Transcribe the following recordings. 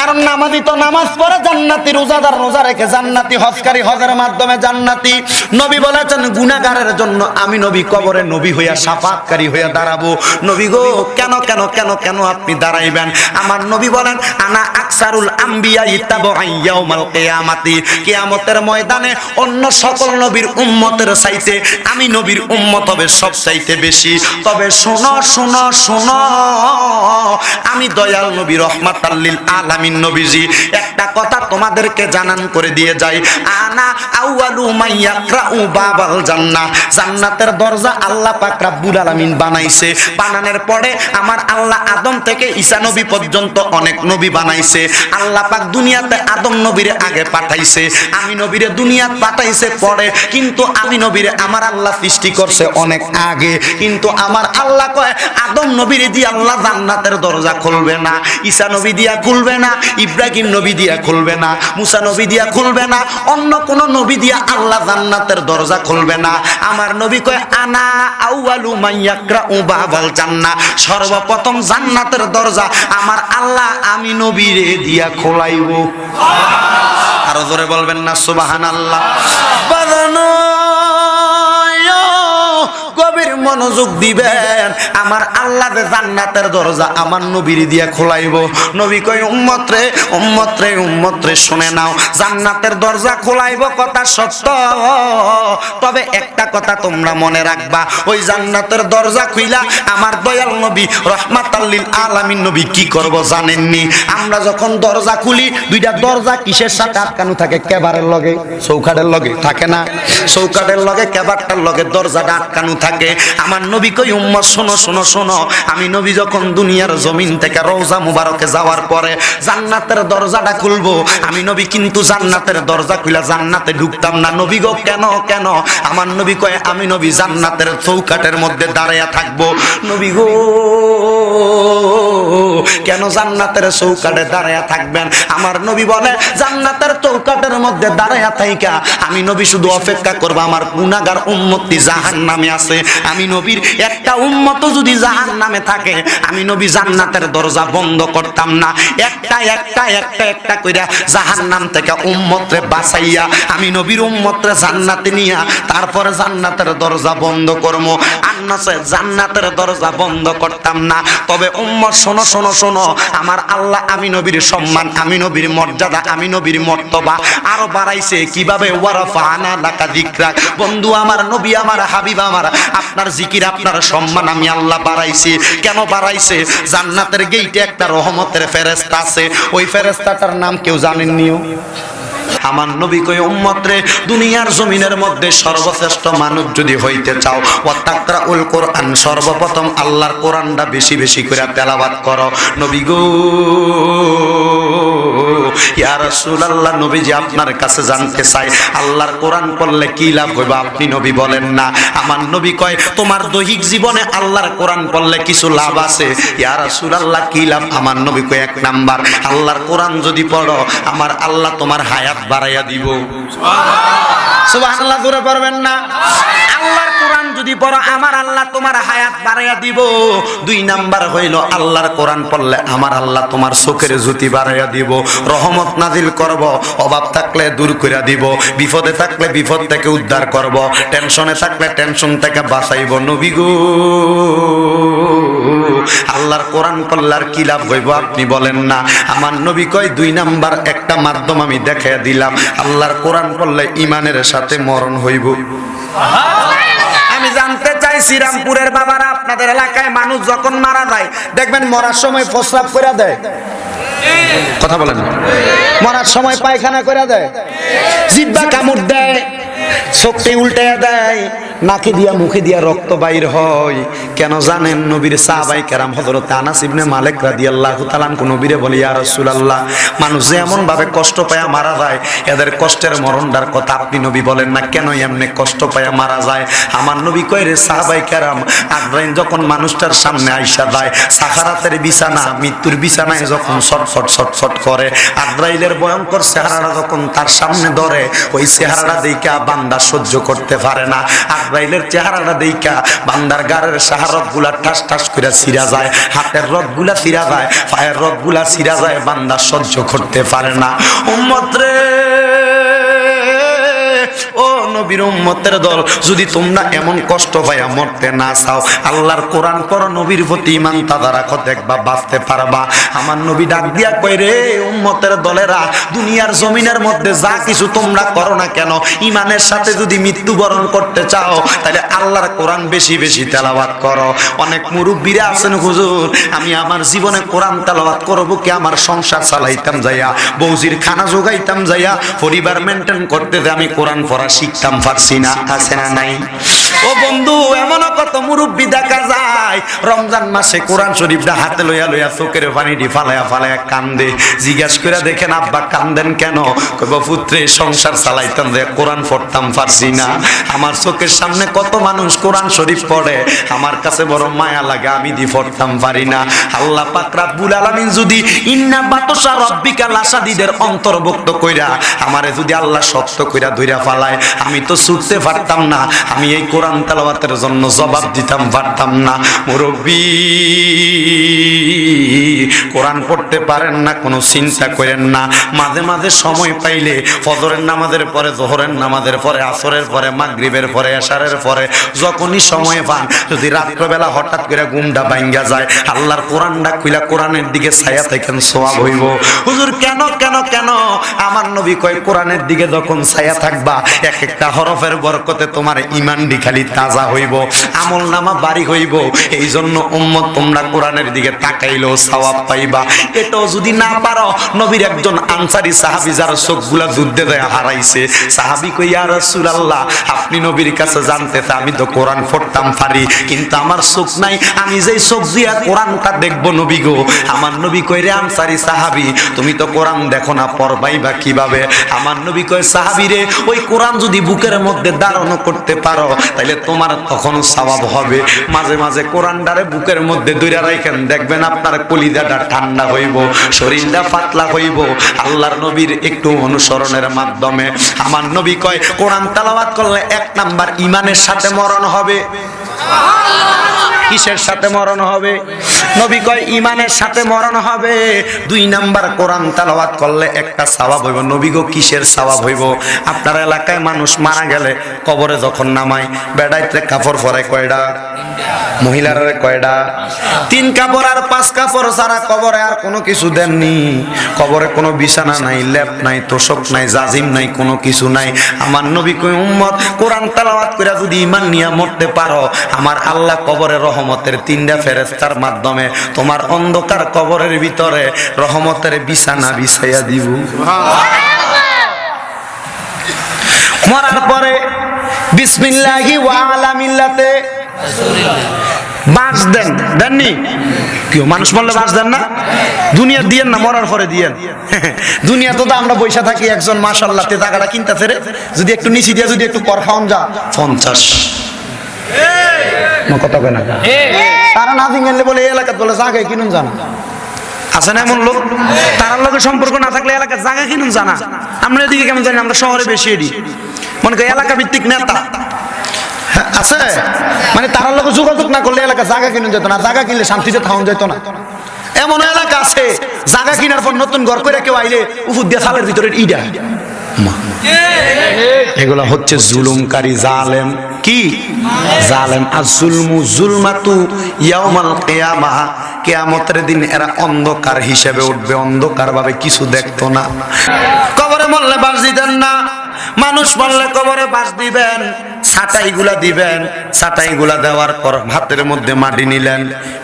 কারণ নামাজি তো নামাজ পড়ে জান্নাতি, রোজাদার রোজা রেখে জান্নাতি, হজকারী হজের মাধ্যমে জান্নাতি। নবী বলেছেন গুনাহগারের জন্য আমি নবী কবরে নবী হইয়া শাফাআতকারী হইয়া দাঁড়াবো। নবী গো কেন কেন কেন কেন আপনি দাঁড়াইবেন? আমার নবী বলেন আনা আকসারুল আম্বিয়া ইত্তাবআন ইয়াউমাল কিয়ামাতি, কিয়ামতের ময়দানে অন্য সকল নবীর উম্মতের চাইতে আমি নবীর উম্মত হবে সবচাইতে বেশি। তবে শোনো শোনো শোনো, আমি দয়াল নবী রহমাতাল লিল আলামিন নবীজি একটা কথা তোমাদেরকে জানান করে দিয়ে যাই। আনা আউয়ালু মান ইয়াকরাউ বাবাল জান্নাহ, জান্নাতের দরজা আল্লাহ পাক রব্বুল আলামিন বানাইছে। বানানোর পরে আমার আল্লাহ আদম থেকে ঈসা নবী পর্যন্ত অনেক নবী বানাইছে। আল্লাহ পাক দুনিয়াতে আদম নবীরে আগে পাঠাইছে, আমি নবীরে দুনিয়াত পাঠাইছে পরে, কিন্তু আমি নবীরে আমার আল্লাহ সৃষ্টি করছে অনেক আগে। কিন্তু আমার আল্লাহ কয় আদম নবীরে দিয়ে আল্লাহ জান্নাতের দরজা খুলবে না, ঈসা নবী দিয়া খুলবে না, ইব্রাহিম নবী দিয়া খুলবে না, মুসা নবী দিয়া খুলবে না, অন্য কোন নবী দিয়া আল্লাহ জান্নাতের দরজা খুলবে না। আমার নবী কয় আনা আউয়ালু মান ইয়াকরাউ বাবাল জান্নাহ, সর্বপ্রথম জান্নাতের দরজা আমার আল্লাহ আমি নবীরে দিয়া খোলাইব। আরো জোরে বলবেন না সুবহানাল্লাহ। বাজানো গভীর মনোযোগ দিবেন, আমার আল্লাহ যে জান্নাতের দরজা আমার নবীর দিয়া খোলাইব। নবী কই উম্মত রে উম্মত রে উম্মত রে শুনে নাও, জান্নাতের দরজা খোলাইব কথা সত্য, তবে একটা কথা তোমরা মনে রাখবা, ওই জান্নাতের দরজা খুইলা আমার দয়াল নবী রহমাতাল লিল আলামিন নবী কি করব জানেননি? আমরা যখন দরজা খুলি দুইটা দরজা কিসের সাথে আটকানো থাকে? কেবারের লগে, চৌকাঠের লগে থাকে না? চৌকাঠের লগে কেবারটার লগে দরজাটা আটকানো থাকে। আমার নবী কই উম্মত শোনো শোনো শোনো, আমি নবী যখন দুনিয়ার জমিন থেকে রওজা মুবারকে যাওয়ার পরে জান্নাতের দরজাটা খুলবো, আমি নবী কিন্তু জান্নাতের দরজা খুলে জান্নাতে ঢুকতাম না। নবী গো কেন কেন? আমার নবী কয় আমি নবী জান্নাতের চৌকাঠের মধ্যে দাঁড়ায়া থাকবো। নবী গো কেন জান্নাতের চৌকাঠে দাঁড়ায়া থাকবেন? আমার নবী বলে জান্নাতের চৌকাঠের মধ্যে দাঁড়ায়া থাইকা আমি নবী শুধু অপেক্ষা করবো আমার গুনাহগার উম্মতটি জাহান্নামে আছে। আমি নবীর একটা উম্মত যদি জাহান্নামে থাকে আমি নবী জান্নাতের দরজা বন্ধ করতাম না, একটা একটা একটা একটা কইরা জাহান্নাম থেকে উম্মতরে বাঁচাইয়া আমি নবীর উম্মতরে জান্নাতে নিয়া তারপরে জান্নাতের দরজা বন্ধ করবো। আন্নাসে জান্নাতের দরজা বন্ধ করতাম না। তবে উম্মত শোনো শোনো শোনো, আমার আল্লাহ আমি নবীর সম্মান, আমি নবীর মর্যাদা, আমি নবীর মর্তবা আরো বাড়াইছে। কিভাবে? ওয়ারাফানা লাকা যিকরাক, বন্ধু আমার নবী আমার হাবিব আমার, আপনার জিকির আপনার সম্মান আমি আল্লাহ বাড়াইছি। কেন বাড়াইছে? জান্নাতের গেইটে একটা রহমতের ফেরেশতা আছে, ওই ফেরেশতাটার নাম কেউ জানেননিও? আমার নবী কই উম্মত রে দুনিয়ার জমিনের মধ্যে সর্বশ্রেষ্ঠ মানুষ যদি হইতে চাও ওয়াতাকরাউল কোরআন, সর্বপ্রথম আল্লাহর কোরআনটা বেশি বেশি করে তেলাওয়াত করো। নবী গো ইয়া রাসূলুল্লাহ, নবীজি আপনার কাছে জানতে চাই আল্লাহর কোরআন পড়লে কি লাভ হইবে আপনি নবী বলেন না। আমার নবী কয় তোমার দৈহিক জীবনে আল্লাহর কোরআন পড়লে কিছু লাভ আছে। ইয়া রাসূলুল্লাহ কি লাভ? আমার নবী কয় এক নাম্বার, আল্লাহর কোরআন যদি পড়ো আমার আল্লাহ তোমার হায়াত বাড়াইয়া দিব। সুবহানাল্লাহ, সুবহানাল্লাহ জোরে পড়বেন না? আল্লাহর কোরআন যদি পড়ো আমার আল্লাহ তোমার হায়াত বাড়াইয়া দিব। দুই নাম্বার হইল আল্লাহর কোরআন পড়লে আমার আল্লাহ তোমার চোখের জ্যোতি বাড়াইয়া দিব, রহমত নাজিল করব, অভাব থাকলে দূর করে দিব, বিপদে থাকলে বিপদ থেকে উদ্ধার করব, টেনশনে থাকলে টেনশন থেকে বাঁচাইব। নবী গো আল্লাহর কোরআন পড়লে আর কি লাভ হইব আপনি বলেন না? আমার নবী কয় দুই নাম্বার একটা মাধ্যম আমি দেখাইয়া দিলাম, আল্লাহর কোরআন পড়লে ঈমানের সাথে মরণ হইব। আমি জানতে চাই শ্রীরামপুরের বাবারা, আপনাদের এলাকায় মানুষ যখন মারা যায় দেখবেন মরার সময় প্রস্রাব করে দেয়, কথা বলেন, মরার সময় পায়খানা করে দেয়, জিহ্বা কামড় দেয়, চোখটি উল্টাইয়া দেয়, নাকে দিয়া মুখে দিয়া রক্ত বাইর হয়। কেন জানেন? নবীর সাহাবায়ে কেরাম হযরত আনাস ইবনে মালিক রাদিয়াল্লাহু তাআলা আনহু নবীরে বলে ইয়া রাসূলুল্লাহ, মানুষ যে এমন ভাবে কষ্ট পায়া মারা যায় এদের কষ্টের মরণটার কথা আপনি নবী বলেন না, কেন এমনি কষ্ট পায়া মারা যায়? আমার নবী কয় রে সাহাবায়ে কেরাম, আজরাইল যখন মানুষটার সামনে আইসা যায় সাকারাতের বিছানা, মৃত্যুর বিছানায় যখন ছটফট ছটফট করে, আজরাইলের ভয়ঙ্কর চেহারাটা যখন তার সামনে ধরে ওই চেহারাটা দেখে বান্দা সহ্য করতে পারে না। আজরাইলের চেহারাটা দেইখা বান্দার গাড়ের শাহরতগুলা ঠাস ঠাস করে ছিঁড়া যায়, হাতের রগগুলা ছিঁড়া যায়, পায়ের রগগুলা ছিঁড়া যায়, বান্দা সহ্য করতে পারে না। উম্মত রে, ও নবীর উম্মতের দল, যদি তোমরা এমন কষ্ট পাইয়া মরতে না চাও, আল্লাহর কোরআন পড়ো, নবীর প্রতি ঈমান তাজা রাখো, দেখবা বাঁচতে পারবা। আমার নবী ডাক দিয়া কয়, রে উম্মতের দলেরা, দুনিয়ার জমিনের মধ্যে যা কিছু তোমরা করো না কেন, ঈমানের সাথে যদি মৃত্যুবরণ করতে চাও, তাহলে আল্লাহর কোরআন বেশি বেশি তেলাওয়াত করো। অনেক মুরব্বীরা আছেন, হুজুর আমি আমার জীবনে কোরআন তেলাওয়াত করব কি, আমার সংসার চালাইতাম যাইয়া, বৌজির খানা জোগাইতাম যাইয়া, পরিবার মেনটেন করতে আমি কোরআন পড়া শিখতাম পারছি না। আছে না নাই? ও বন্ধু, এমনও কত মুরব্বী দেখা যায় রমজান মাসে কোরআন শরীফটা হাতে লইয়া লইয়া চোখের পানিটি ফালাইয়া ফালাইয়া কান্দে। জিজ্ঞাস করে দেখেন, আব্বা কান্দেন কেন? কইব, পুত্রে সংসার চালাইতাম যে কোরআন পড়তাম পারছি না। আমার চোখের সামনে কত মানুষ কোরআন শরীফ পড়ে, আমার কাছে বড় মায়া লাগে, আমি দি পড়তাম পারি না। আল্লাহ পাক রব্বুল আলামিন যদি ইন্না বাতশা রব্বিকা লাশাদীদের অন্তর্ভুক্ত কইরা আমারে যদি আল্লাহ শক্ত কইরা ধইরা ফালায়, আমি তো ছুটতে পারতাম না, আমি এই কোরআন তেলাওয়াতের জন্য জবাব দিতাম পারতাম না। মুরব্বী, কোরআন পড়তে পারেন না, কোনো চিন্তা করেন না, মাঝে মাঝে সময় পাইলে ফজরের নামাজের পরে, জোহরের নামাজের পরে, আসরের পরে, মাগরিবের পরে, এশারের পরে, যখনই সময় পান, যদি রাত্রবেলা হঠাৎ করে ঘুমটা ভাঙ্গা যায়, আল্লাহর কোরআনটা খুইলা কোরআনের দিকে ছায়া থাকেন, সওয়াব হইব। হুজুর কেন কেন কেন? আমার নবী কয়, কোরআনের দিকে যখন ছায়া থাকবা, এক একটা হরফের বরকতে তোমার ঈমানটি খালি তাজা হইব, আমল নামা বাড়ি হইব। এই জন্য উম্মত, তোমরা কোরআনের দিকে তাকাইলেও সওয়াব পাইবা। এটাও যদি না পারো, নবীর একজন আনসারী সাহাবী যার চোখগুলা যুদ্ধে দেয় হারাইছে, সাহাবী কই, ইয়া রাসূলুল্লাহ, আপনি নবীর কাছে জানতে চাই, আমি তো কোরআন পড়তাম পারি, কিন্তু আমার চোখ নাই, আমি যেই চোখ দিয়া কোরআনটা দেখবো নবী গো। আমার নবী কই, রে আনসারী সাহাবী, তুমি তো কোরআন দেখো না, পড়বাই বা কিভাবে? আমার নবী কয়, সাহাবী রে, ওই কোরআন যদি বুকের মধ্যে ধারণ করতে পারো, তাহলে তোমার তখন সওয়াব হবে। মাঝে মাঝে কোরআনটারে বুকের মধ্যে ধরে রাখেন, দেখবেন আপনার কলিজাটা ঠান্ডা হইব, শরীরটা পাতলা হইব, আল্লাহর নবীর একটু অনুসরণের মাধ্যমে। আমার নবী কয়, কোরআন তেলাওয়াত করলে 1 নাম্বার ঈমানের সাথে মরণ হবে। কিসের সাথে মরণ হবে? নবী কয়, ঈমানের সাথে মরণ হবে। 2 নাম্বার, কোরআন তেলাওয়াত করলে একটা সওয়াব হইব। নবী গো, কিসের সওয়াব হইব? আপনার এলাকায় মানুষ মারা গেলে কবরে যখন নামায়, বেড়াইতে কাপড় পরায় কয়টা? মহিলারা কয়টা? 3 কাপড় আর 5 কাপড় ছাড়া কবরে আর কোনো কিছু দেননি। কবরে কোনো বিছানা নাই, লেপ নাই, তোষক নাই, জাজিম নাই, কোনো কিছু নাই। আমার নবী কয়, উম্মত, কোরআন তেলাওয়াত করে যদি ঈমান নিয়ে মরতে পারো, আমার আল্লাহ কবরে রহমতের 3টা ফেরেশতার মাধ্যমে তোমার অন্ধকার কবরের ভিতরে রহমতের বিছানা বিছাইয়া দিব। মরার পরে বিসমিল্লাহি ওয়া আলা মিল্লাতে বাঁশ দেন, দেননি? কেউ মানুষ মরলে বাঁশ দেন না? দুনিয়া দিয়েন না, মরার পরে দিয়েন। দুনিয়া তো আমরা বৈশা থাকি, একজন মাশাআল্লাহ তে টাকাটা কিনতে ফেরে, যদি একটু নিচি দিয়ে যদি একটু কর খাওয়ান যা 50 কথা কয় না, তারা না জিঙ্গেলে বলে এই এলাকাত বলে জায়গায় কিনুন জানা আছে না এমন লোক? তার লোকের সম্পর্ক না থাকলে এলাকার জায়গা কিনুন জানা। আমরা এদিকে কেমন জানি, আমরা শহরে বেশি এডি, মনে করি এলাকা ভিত্তিক নেতা আছে, মানে তার লোক যোগাযোগ না করলে এলাকা জায়গা কিনুন যেত না, জায়গা কিনলে শান্তিতে থাকুন যেত না। এমন এলাকা আছে, জায়গা কিনার পর নতুন ঘর করে কেউ আইলে উপর দিয়ে সালের ভিতরে ইডা। এগুলা হচ্ছে জুলুমকারী, জালেম। কি জালেম? আজ-জুলমু জুলমাতু ইয়াউমাল কিয়ামাহ, কিয়ামতের দিন এরা অন্ধকার হিসেবে উঠবে, অন্ধকার ভাবে কিছু দেখতো না। কবরে মরলে বাঁশ দিতেন না, মানুষ মরলে কবরে বাঁশ দিবেন, ছাটাইগুলা দিবেন। ছাটাইগুলা দেওয়ার পর হাতের মধ্যে মাটি নিলেন।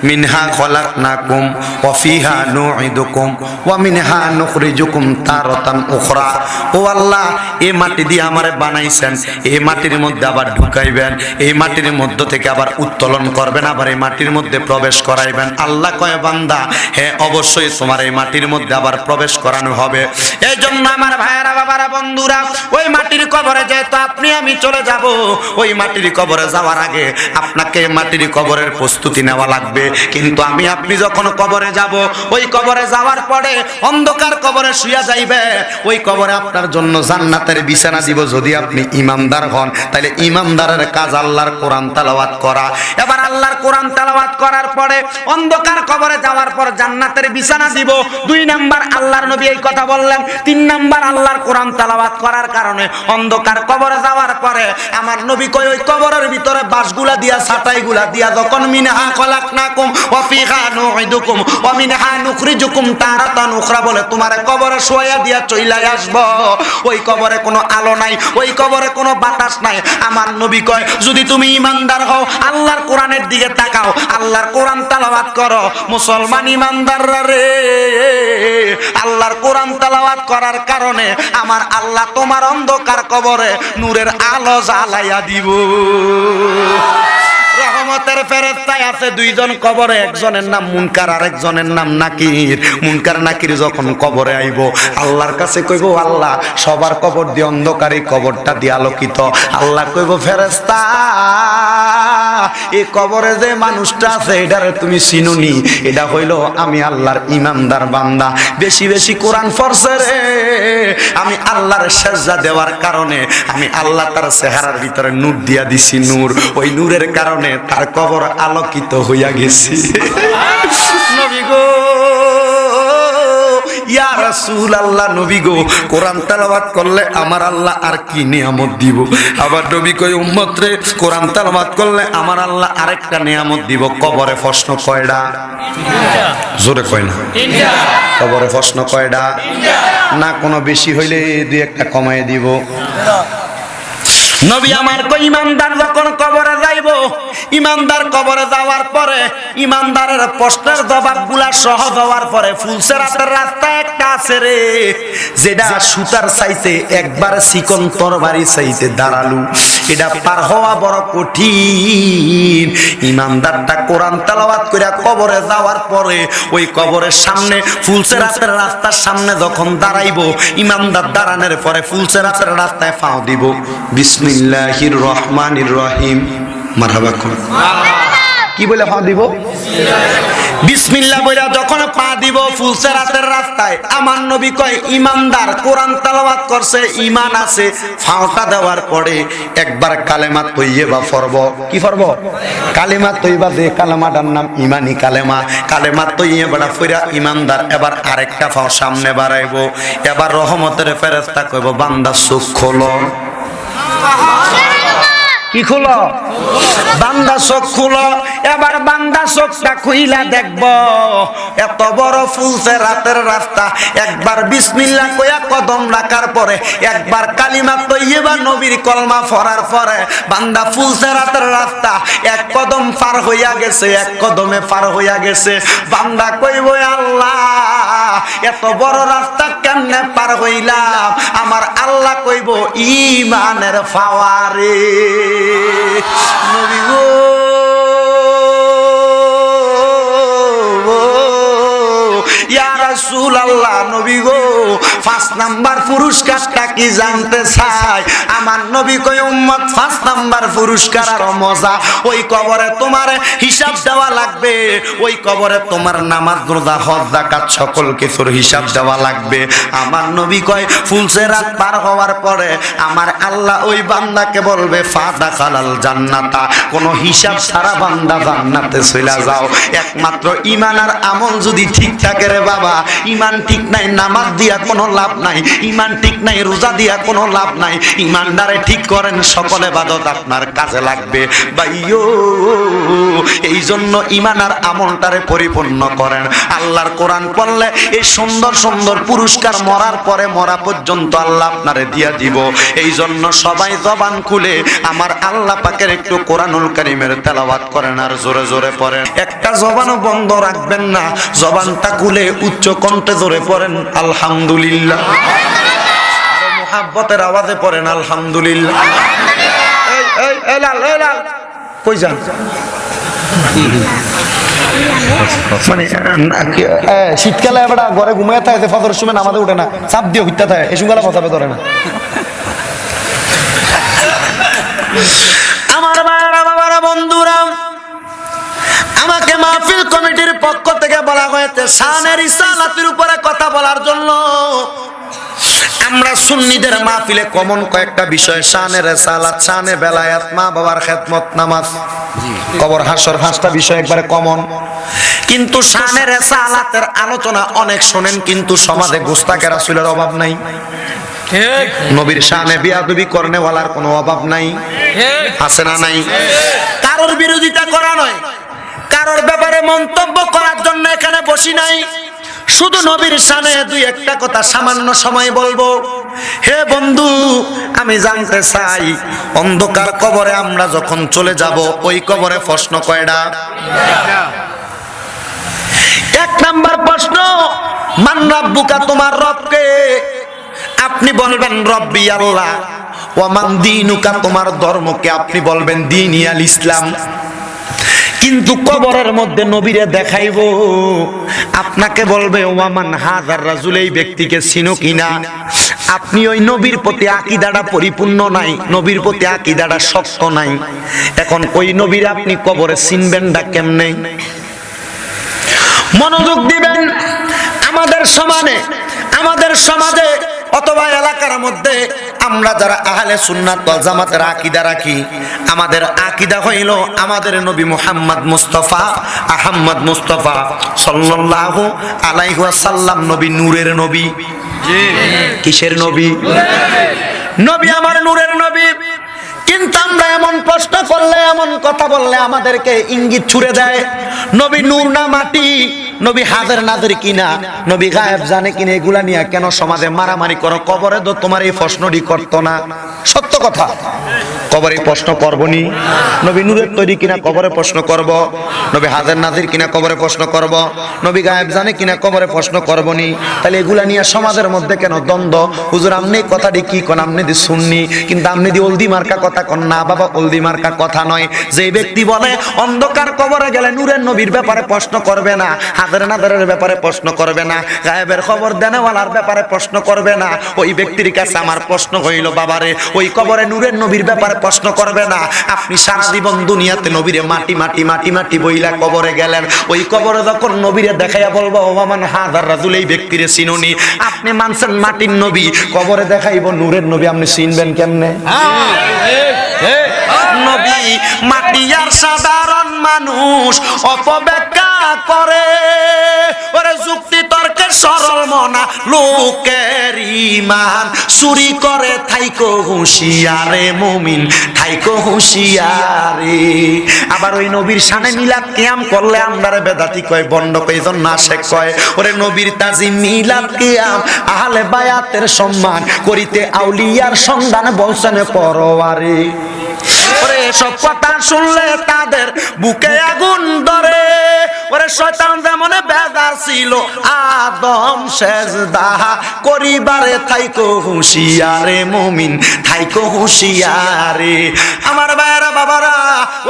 মিনহা খলাকনাকুম ওয়া ফিহা নুঈদুকুম ওয়া মিনহা নুখরিজুকুম তারাতান উখরা। ও আল্লাহ, এই মাটি দিয়ে আমারে বানাইছেন, এই মাটির মধ্যে আবার ঢুকাইবেন, এই মাটির মধ্য থেকে আবার উত্তোলন করবেন, আবার এই মাটির মধ্যে প্রবেশ করাইবেন। আল্লাহ কয়, বান্দা, হ্যাঁ অবশ্যই তোমার এই মাটির মধ্যে আবার প্রবেশ করানো হবে। এই জন্য আমার ভাইয়েরা, বাবারা, বন্ধুরা, ওই মাটির কবরে যেহেতু আপনি আমি চলে যাব, ওই মাটির কবরে যাওয়ার আগে আপনাকে মাটির কবরের প্রস্তুতি নেওয়া লাগবে। কিন্তু আমি আপনি যখন কবরে যাব, ওই কবরে যাওয়ার পরে অন্ধকার কবরে শুয়ে যাইবে, ওই কবরে আপনার জন্য জান্নাতের বিছানা দিব। যদি আপনি ইমানদার হন, তাহলে ইমানদারের কাজ আল্লাহর কোরআন তেলাওয়াত করা। এবার আল্লাহর কোরআন তেলাওয়াত করার পরে অন্ধকার কবরে যাওয়ার পর জান্নাতের বিছানা দিব। 2 নাম্বার আল্লাহর নবী এই কথা বললেন। 3 নাম্বার আল্লাহর কোরআন তেলাওয়াত করার কারণে অন্ধকার কবরে যাওয়ার পরে আমার নবী কয় ওই কবরের ভিতরে বাঁশগুলা দিয়া, ছাটাইগুলা দিয়া যখন মিনহা খলাকনাকুম ওয়া ফিহা নুঈদুকুম ওয়া মিনহা নুখরিজুকুম তারাতান উখরা বলে তোমারে কবরে শোয়া দিয়া চইলাই আসব। ওই কবরে কোনো আলো নাই, ওই কবরে কোনো বাতাস নাই। আমার নবী কয় যদি তুমি ইমানদার হও, আল্লাহর কোরআনের দিকে তাকাও, আল্লাহর কোরআন তেলাওয়াত করো। মুসলমান ইমানদাররা রে, আল্লাহর কোরআন তেলাওয়াত করার কারণে আমার আল্লাহ তোমার অন্ধকার কবরে নূরের আলো জ্বালাইয়া দিব। রহমতের ফেরেশতায় আছে 2 জন কবরে, একজনের নাম মুনকার আর একজনের নাম নাকির। মুনকার নাকির যখন কবরে আইব, আল্লাহর কাছে কইব আল্লাহ সবার কবর দিয়ে অন্ধকার, এই কবরটা দিয়ে আলোকিত। আল্লাহ কইব ফেরেশতা এই কবরে যে মানুষটা আছে এটারে তুমি চিনুনি? এটা হইল আমি আল্লাহর ইমানদার বান্দা, বেশি বেশি কোরআন পড়ছে রে। আমি আল্লাহর সেজদা দেওয়ার কারণে আমি আল্লাহ তার চেহারার ভিতরে নূর দিয়া দিছি, নূর। ওই নূরের কারণে তার কবর আলোকিত হইয়া গেছে। নবী গো, ইয়া রাসূলুল্লাহ, নবী গো, কোরআন তেলাওয়াত করলে আমার আল্লাহ আর কি নিয়ামত দিব? আবার নবী কই উম্মত রে, কোরআন তেলাওয়াত করলে আমার আল্লাহ আরেকটা নিয়ামত দিব। কবরে প্রশ্ন কয়টা? জোরে কয় না। কবরে প্রশ্ন কয়টা? না কোনো বেশি হইলে 2-1টা কমায় দিব। নবী আমার কই ইমানদার যখন কবরে যাইব, ইমানদার কবরে যাওয়ার পরে ইমানদারের প্রশ্নের জবাবগুলা সহজ হওয়ার পরে ফুলসেরাতের রাস্তা একটা আছে রে, যেটা সুতার চাইতে একবার চিকন তরবারি চাইতে দাঁড়ালু। এটা পার হওয়া বড় কঠিন। ইমানদারটা কোরআন তেলাওয়াত কইরা কবরে যাওয়ার পরে ওই কবরের সামনে ফুলসেরাতের রাস্তার সামনে যখন দাঁড়াইব, ইমানদার দাঁড়ানোর পরে ফুলসেরাতের রাস্তায় পাও দিব। বিসমিল্লাহির রহমানির রহিম। মারহাবা কোন কি বলে পা দিব? বিসমিল্লাহ বইরা যখন পা দিব ফুলসেরাতের রাস্তায়, আমার নবী কয় ইমানদার কোরআন তেলাওয়াত করছে, ঈমান আছে, ফাওটা দেওয়ার পরে একবার কালেমা তৈয়বা পড়ব। কি পড়ব? কালেমা তৈয়বা, যে কালেমাটার নাম ঈমানি কালেমা। কালেমা তৈয়বাটা পড়া ইমানদার এবার আরেকটা ফাও সামনে বাড়াইবো। এবার রহমতের ফেরেশতা কইব বান্দা চোখ খোলো। কি খুলো? বান্দা চোখ খুলো। এবার বান্দা চোখটা খুইলা দেখব এত বড় ফুলসেরাতের রাস্তা। একবার বিসমিল্লাহ কইয়া কদম রাখার পরে, একবার কালিমা তৈয়বা নবীর কলমা পড়ার পরে বান্দা ফুলসেরাতের রাস্তা এক কদম পার হইয়া গেছে, এক কদমে পার হইয়া গেছে। বান্দা কইব আল্লাহ এত বড় রাস্তা কেমনে পার হইলাম? আমার আল্লাহ কইব ঈমানের ফাওয়ারে। নবী গো, ইয়া রাসূলুল্লাহ, নবী গো 5 নাম্বার পুরস্কারটা কি জানতে চাই? আমার নবী কই উম্মত 5 নাম্বার পুরস্কার আর মজা। ওই কবরে তোমার হিসাব দেওয়া লাগবে। ওই কবরে তোমার নামাজ, রোজা, হজ, যাকাত সকল কিছুর হিসাব দেওয়া লাগবে। আমার নবী কয় ফুলসেরাত পার হওয়ার পরে আমার আল্লাহ ওই বান্দাকে বলবে ফাদাখালাল জান্নাতা, কোন হিসাব ছাড়া বান্দা জান্নাতে চলে যাও। একমাত্র ঈমান আর আমল যদি ঠিক থাকে রে বাবা, ঈমান ঠিক নাই নামাজ দিয়া কোনো লাভ নাই, ঈমান ঠিক নাই রোজা দিয়া কোনো লাভ নাই। ঈমানদারে ঠিক করেন, সকল ইবাদত আপনার কাজে লাগবে ভাইও। এই জন্য ঈমান আর আমলটারে পরিপূর্ণ করেন। আল্লাহর কোরআন পড়লে এই সুন্দর সুন্দর পুরস্কার মরার পরে, মরা পর্যন্ত আল্লাহ আপনারে দিয়া দিব। এই জন্য সবাই জবান খুলে আমার আল্লাহ পাকের একটু কোরআনুল কারীমের তেলাওয়াত করেন আর জোরে জোরে পড়েন। একটা জবানও বন্ধ রাখবেন না, জবানটা খুলে উচ্চ কণ্ঠে জোরে পড়েন আলহামদুলিল্লাহ। আর মুহাব্বতের আওয়াজে পড়েন আলহামদুলিল্লাহ। এই এই এই লাল, এই লাল কই যান? মানে শীতকালে এবার ঘরে ঘুমিয়ে থাকে, ফজরের সময় নামাজে উঠে না, চাপ দিয়ে হইতে থাকে, এই সঙ্গে ফসাবে ধরে না। আমার ভাইরা বাবারা বন্ধুরা, আমাকে মাহফিল কমিটির পক্ষ থেকে বলা হয়েছে শানে রিসালাতের উপরে কথা বলার জন্য। আমরা সুন্নিদের মাহফিলে কমন কয়েকটা বিষয়, শানে রিসালাত, শানে বেলায়াত, মা বাবার খেদমত, নামাজ, কবর, হাসর, 5টা বিষয় একবারে কমন। কিন্তু শানে রিসালাতের আলোচনা অনেক শোনেন, কিন্তু সমাজে গোস্তাকে রাসূলের অভাব নাই, নবীর শানে বিয়াদবি করনেওয়ালার কোনো অভাব নাই, আছে না নাই? কারোর বিরোধিতা করা নয়, কারোর ব্যাপারে মন্তব্য করার জন্য এখানে বসি নাই, শুধু নবীর শানে দুই একটা কথা সামান্য সময় বলবো। হে বন্ধু, আমি জানতে চাই অন্ধকার কবরে আমরা যখন চলে যাব, ওই কবরে প্রশ্ন কয়টা? 1 নাম্বার প্রশ্ন, মান রাব্বুকা, তোমার রবকে? আপনি বলবেন রব্বি আল্লাহ। ওয়া মান দীনুকা, তোমার ধর্মকে? আপনি বলবেন দীনি আল ইসলাম। কিন্তু কবরের মধ্যে নবীরে দেখাইবো, আপনাকে বলবে ওয়ামান হাজার রাজুল, এই ব্যক্তিকে চিনো কিনা? আপনি ওই নবীর প্রতি আকীদাটা পরিপূর্ণ নাই, নবীর প্রতি আকীদাটা শক্ত নাই। এখন ওই নবীর আপনি কবরে চিনবেনটা কেমনে? মনোযোগ দিবেন। আমাদের সমাজে অথবা এলাকার মধ্যে আমরা যারা আহলে সুন্নাত ওয়াল জামাতের আকীদা রাখি, আমাদের আকীদা হইল আমাদের নবী মুহাম্মদ মুস্তাফা আহমদ মুস্তাফা সাল্লাল্লাহু আলাইহি ওয়াসাল্লাম নবী নূরের নবী। কিসের নবী? নবী আমার নূরের নবী। কিন্তু আমরা এমন প্রশ্ন করলে, এমন কথা বললে আমাদেরকে ইঙ্গিত ছুড়ে দেয় নবী নূর না মাটি, নবী হাজার নাদের কিনা, নবী গায়েব জানে কিনা। এগুলা নিয়ে কেন সমাজে মারামারি করো? কবরে তো তোমার এই প্রশ্নটি করতো না। সত্য কথা, কবরে প্রশ্ন করবনি। নবী নূরের তৈরি কিনা কবরে প্রশ্ন করব, নবী হাজার নাজির কিনা কবরে প্রশ্ন করব, নবী গায়েব জানে কিনা কবরে প্রশ্ন করবনি। তাহলে এগুলা নিয়ে সমাজের মধ্যে কেন দ্বন্দ্ব? হুজুর আপনি কথাটি কি কোন? আপনি দি শুননি, কিন্তু আপনি দি অলদি মার্কা কথা কোন না। বাবা, অলদি মার্কা কথা নয়। যে ব্যক্তি বলে অন্ধকার কবরে গেলে নূরের নবীর ব্যাপারে প্রশ্ন করবে না, হাজার নাজারের ব্যাপারে প্রশ্ন করবে না, গায়েবের খবর দেনেওয়ালার ব্যাপারে প্রশ্ন করবে না, ওই ব্যক্তির কাছে আমার প্রশ্ন হইল, বাবারে ওই কবরে নূরের নবীর ব্যাপারে প্রশ্ন করবে না। আপনি সারা জীবন দুনিয়াতে নবীরে মাটি মাটি মাটি মাটি বইলা কবরে গেলেন, ওই কবরে যখন নবীরে দেখাইয়া বলবো ওমান হাজার রাজুল, এই ব্যক্তিরে চিনুনি। আপনি মানছেন মাটির নবী, কবরে দেখাইব নূরের নবী, আপনি চিনবেন কেমনে? নবী মাটি আর সাধারণ মানুষ অপব্যাখ্যা করে, ওরে যুক্তি তর্কে সরল মনা লোকের ইমান চুরি করে। থাইকো হুঁশিয়ারে মুমিন, থাইকো হুঁশিয়ারে। আবার ওই নবীর শানে মিলাদ কিয়াম করলে আমরারে বেদাতি কয়, বন্ড কয়, জন্য আশেক কয়। ওরে নবীর তাজিম মিলাদ কিয়াম আহলে বায়াতের সম্মান করিতে আউলিয়ার সন্ধান বলছেন পরওয়ারে। ওরে সব কথা শুনলে তাদের বুকে আগুন ধরে। ওরে শয়তান যেমন বেজার ছিল আদম সেজদা করিবারে, থাইকো হুঁশিয়ারে মুমিন, থাইকো হুঁশিয়ারে। আমার ভাইরা বাবারা,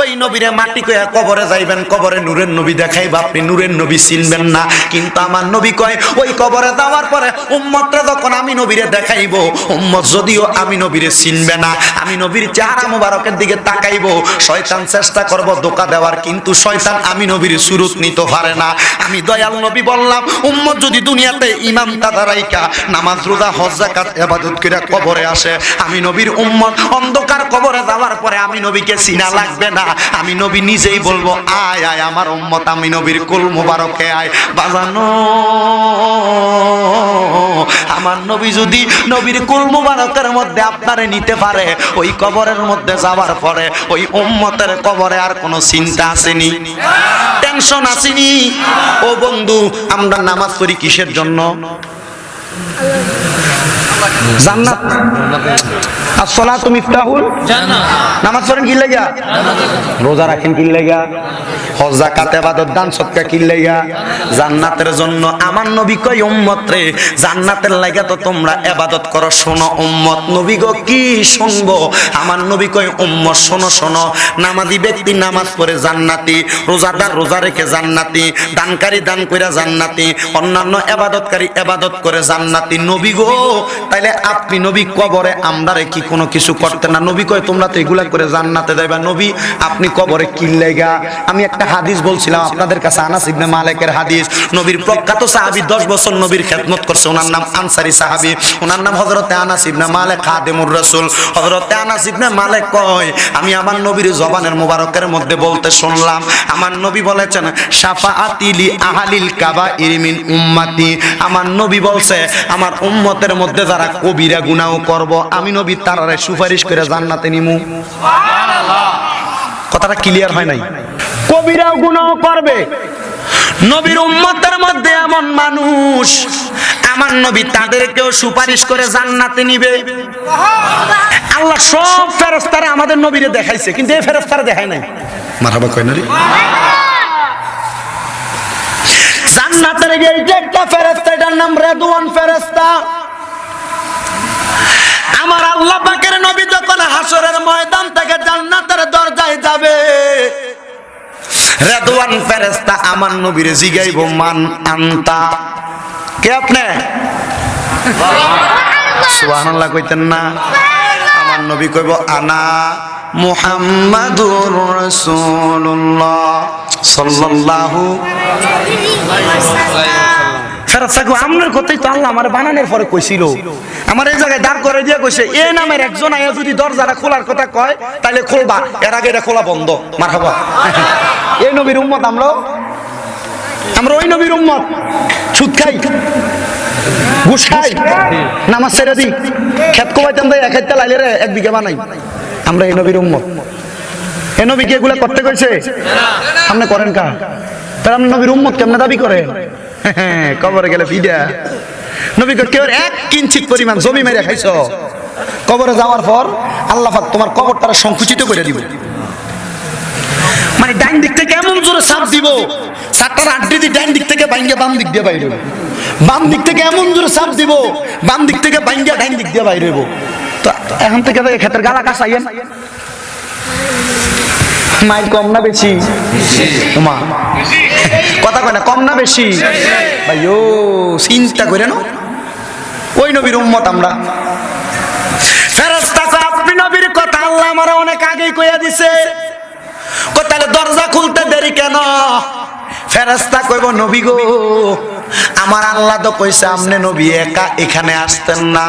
ওই নবীরে মাটি কইয়া কবরে যাইবেন, কবরে নূরের নবী দেখাইবা, আপনি নূরের নবী চিনবেন না। কিন্তু আমার নবী কয় ওই কবরে যাওয়ার পরে উম্মতরা যখন আমি নবীরে দেখাইব, উম্মত যদিও আমি নবীরে চিনবে না, আমি নবীর চেহারা মোবারকের দিকে তাকাইবো, শয়তান চেষ্টা করব ধোঁকা দেওয়ার, কিন্তু শয়তান আমি নবীর সুরত নিতে পারে না। আমি দয়াল নবী বললাম, উম্মত যদি দুনিয়াতে ইমাম তাদারাইকা নামাজ রোজা হজ যাকাত ইবাদত করে কবরে আসে, আমি নবীর উম্মত অন্ধকার কবরে যাওয়ার পরে আমি নবীকে চিনা লাগবে না। আমি নবী নিজেই বলবো, আয় আয় আমার উম্মত, আমি নবীর কুল মুবারকে আয়। বাজানো আমার নবী যদি নবীর কুল মুবারকের মধ্যে আপনারে নিতে পারে, ওই কবরের মধ্যে যাওয়ার পরে ওই উম্মতের কবরে আর কোনো চিন্তা আসেনি, টেনশন আসেনি। ও বন্ধু, আমরা নামাজ পড়ি কিসের জন্য? জান্নাত। আসসালাতু মিফতাহুল জান্নাত। নামাজ পড়েন কি লাগা? রোজা রাখেন কি লাগা? হজ যাকাত ইবাদত দান সদকা কি লাগা? জান্নাতের জন্য। আমার নবী কই উম্মত রে, জান্নাতের লাগা তো তোমরা ইবাদত করো। শোনো উম্মত, নবী গো কি শুনবো? আমার নবী কই উম্মত শোনো শোনো, নামাজি ব্যক্তি নামাজ পড়ে জান্নাতি, রোজাদার রোজা রেখে জান্নাতি, দানকারী দান কইরা জান্নাতি, অন্যান্য ইবাদতকারী ইবাদত করে জান্নাতি। নবী গো তাইলে আপনি নবী কবরে আমরারে কি কোনো কিছু করতেন না? নবী কয় তোমরা তো এগুলা করে জান্নাতে যাইবা, নবী আপনি কবরে কি লাগা? আমি একটা হাদিস বলছিলাম আপনাদের কাছে, আনাস ইবনে মালিকের হাদিস। নবীর প্রখ্যাত সাহাবী, 10 বছর নবীর খেদমত করছে, ওনার নাম আনসারী সাহাবী, ওনার নাম হযরতে আনাস ইবনে মালিক খাদিমুর রাসূল। হযরতে আনাস ইবনে মালিক কয় আমি আমার নবীর জবানের মোবারকের মধ্যে বলতে শুনলাম, আমার নবী বলেছেন শাফাআতি লি আহলিল কাবাইর মিন উম্মতি। আমার নবী বলছে আমার উম্মতের মধ্যে যারা কবিরা গুনাহ করব আমি নবী তারারে সুপারিশ করে জান্নাতে নিমু। সুবহানাল্লাহ। কথাটা ক্লিয়ার হয় নাই? কবিরা গুনাহ করবে, নবীর উম্মতের মধ্যে এমন মানুষ আমার নবী তাদেরকেও সুপারিশ করে জান্নাতে নিবে। আল্লাহ সব ফেরেশতারা আমাদের নবীরে দেখাইছে, কিন্তু এই ফেরেশতারা দেখায় নাই। মারহাবা কয় না রে? জান্নাতের গেটে একটা ফেরেশতা, এটার নাম রেদওয়ান ফেরেশতা। আমার আল্লাহ পাকের নবী যখন হাসরের ময়দান থেকে জান্নাতের দরজায় যাবে, রেদওয়ান ফেরেশতা আমার নবীরে জিগাইব মান আনতা, কে আপনি? সুবহানাল্লাহ কইতেন না? আমার নবী কইব আনা মুহাম্মাদুর রাসূলুল্লাহ সাল্লাল্লাহু আলাইহি ওয়াসাল্লাম। ফেরেশতা কো আমনের কথাই তো আল্লাহ আমারে বানানোর পরে কইছিল, আমার এই জায়গায় দাঁড় করে দিয়া কইছে এই নামের একজন আয়া যদি দরজাটা খোলার কথা কয় তাহলে খুলবা, এর আগে এটা খোলা বন্ধ। মারহাবা। এই নবীর উম্মত আমরা ওই নবীর উম্মত। সুদ খাই, ঘুষ খাই, নামাজ ছেড়ে দিই, খেত কোবাইতাম দেয়, এক হাইতে লাইলে রে 1 বিঘা বানাই। আমরা এই নবীর উম্মত। এই নবী কি এগুলা করতে কইছে? আপনি করেন কা? তার আপনি নবীর উম্মত কেমনে দাবি করেন? কবরে গেলে ফিদা। নবী কয় কেউ 1 কিঞ্চিত পরিমাণ জমি মেরে খাইছো, কবরে যাওয়ার পর আল্লাহ পাক তোমার কবরটারে সংকুচিত করে দিবে। মানে ডাইন দিক থেকে এমন জোরে চাপ দিব, চারটার আড্ডি দিয়ে ডাইন দিক থেকে ভাঙ্গা বাম দিক দিয়ে বাইরে, বাম দিক থেকে এমন জোরে চাপ দিব, বাম দিক থেকে ভাঙ্গা ডাইন দিক দিয়ে বাইরে। তো এখন থেকে ক্ষেতের গালা কাছাইয়েন। মাইল কম না বেশি? মা কথা কয় না, কম না বেশি? ভাই ও চিন্তা করে না, ওই নবীর উম্মত আমরা। ফেরেশতা কয় আপনি নবীর কথা আল্লাহ আমারে অনেক আগেই কইয়া দিছে, তাহলে দরজা খুলতে দেরি কেন? ফেরেশতা কইব নবী গো আমার আল্লাহ তো কইছে আপনি নবী একা এখানে আসতেন না।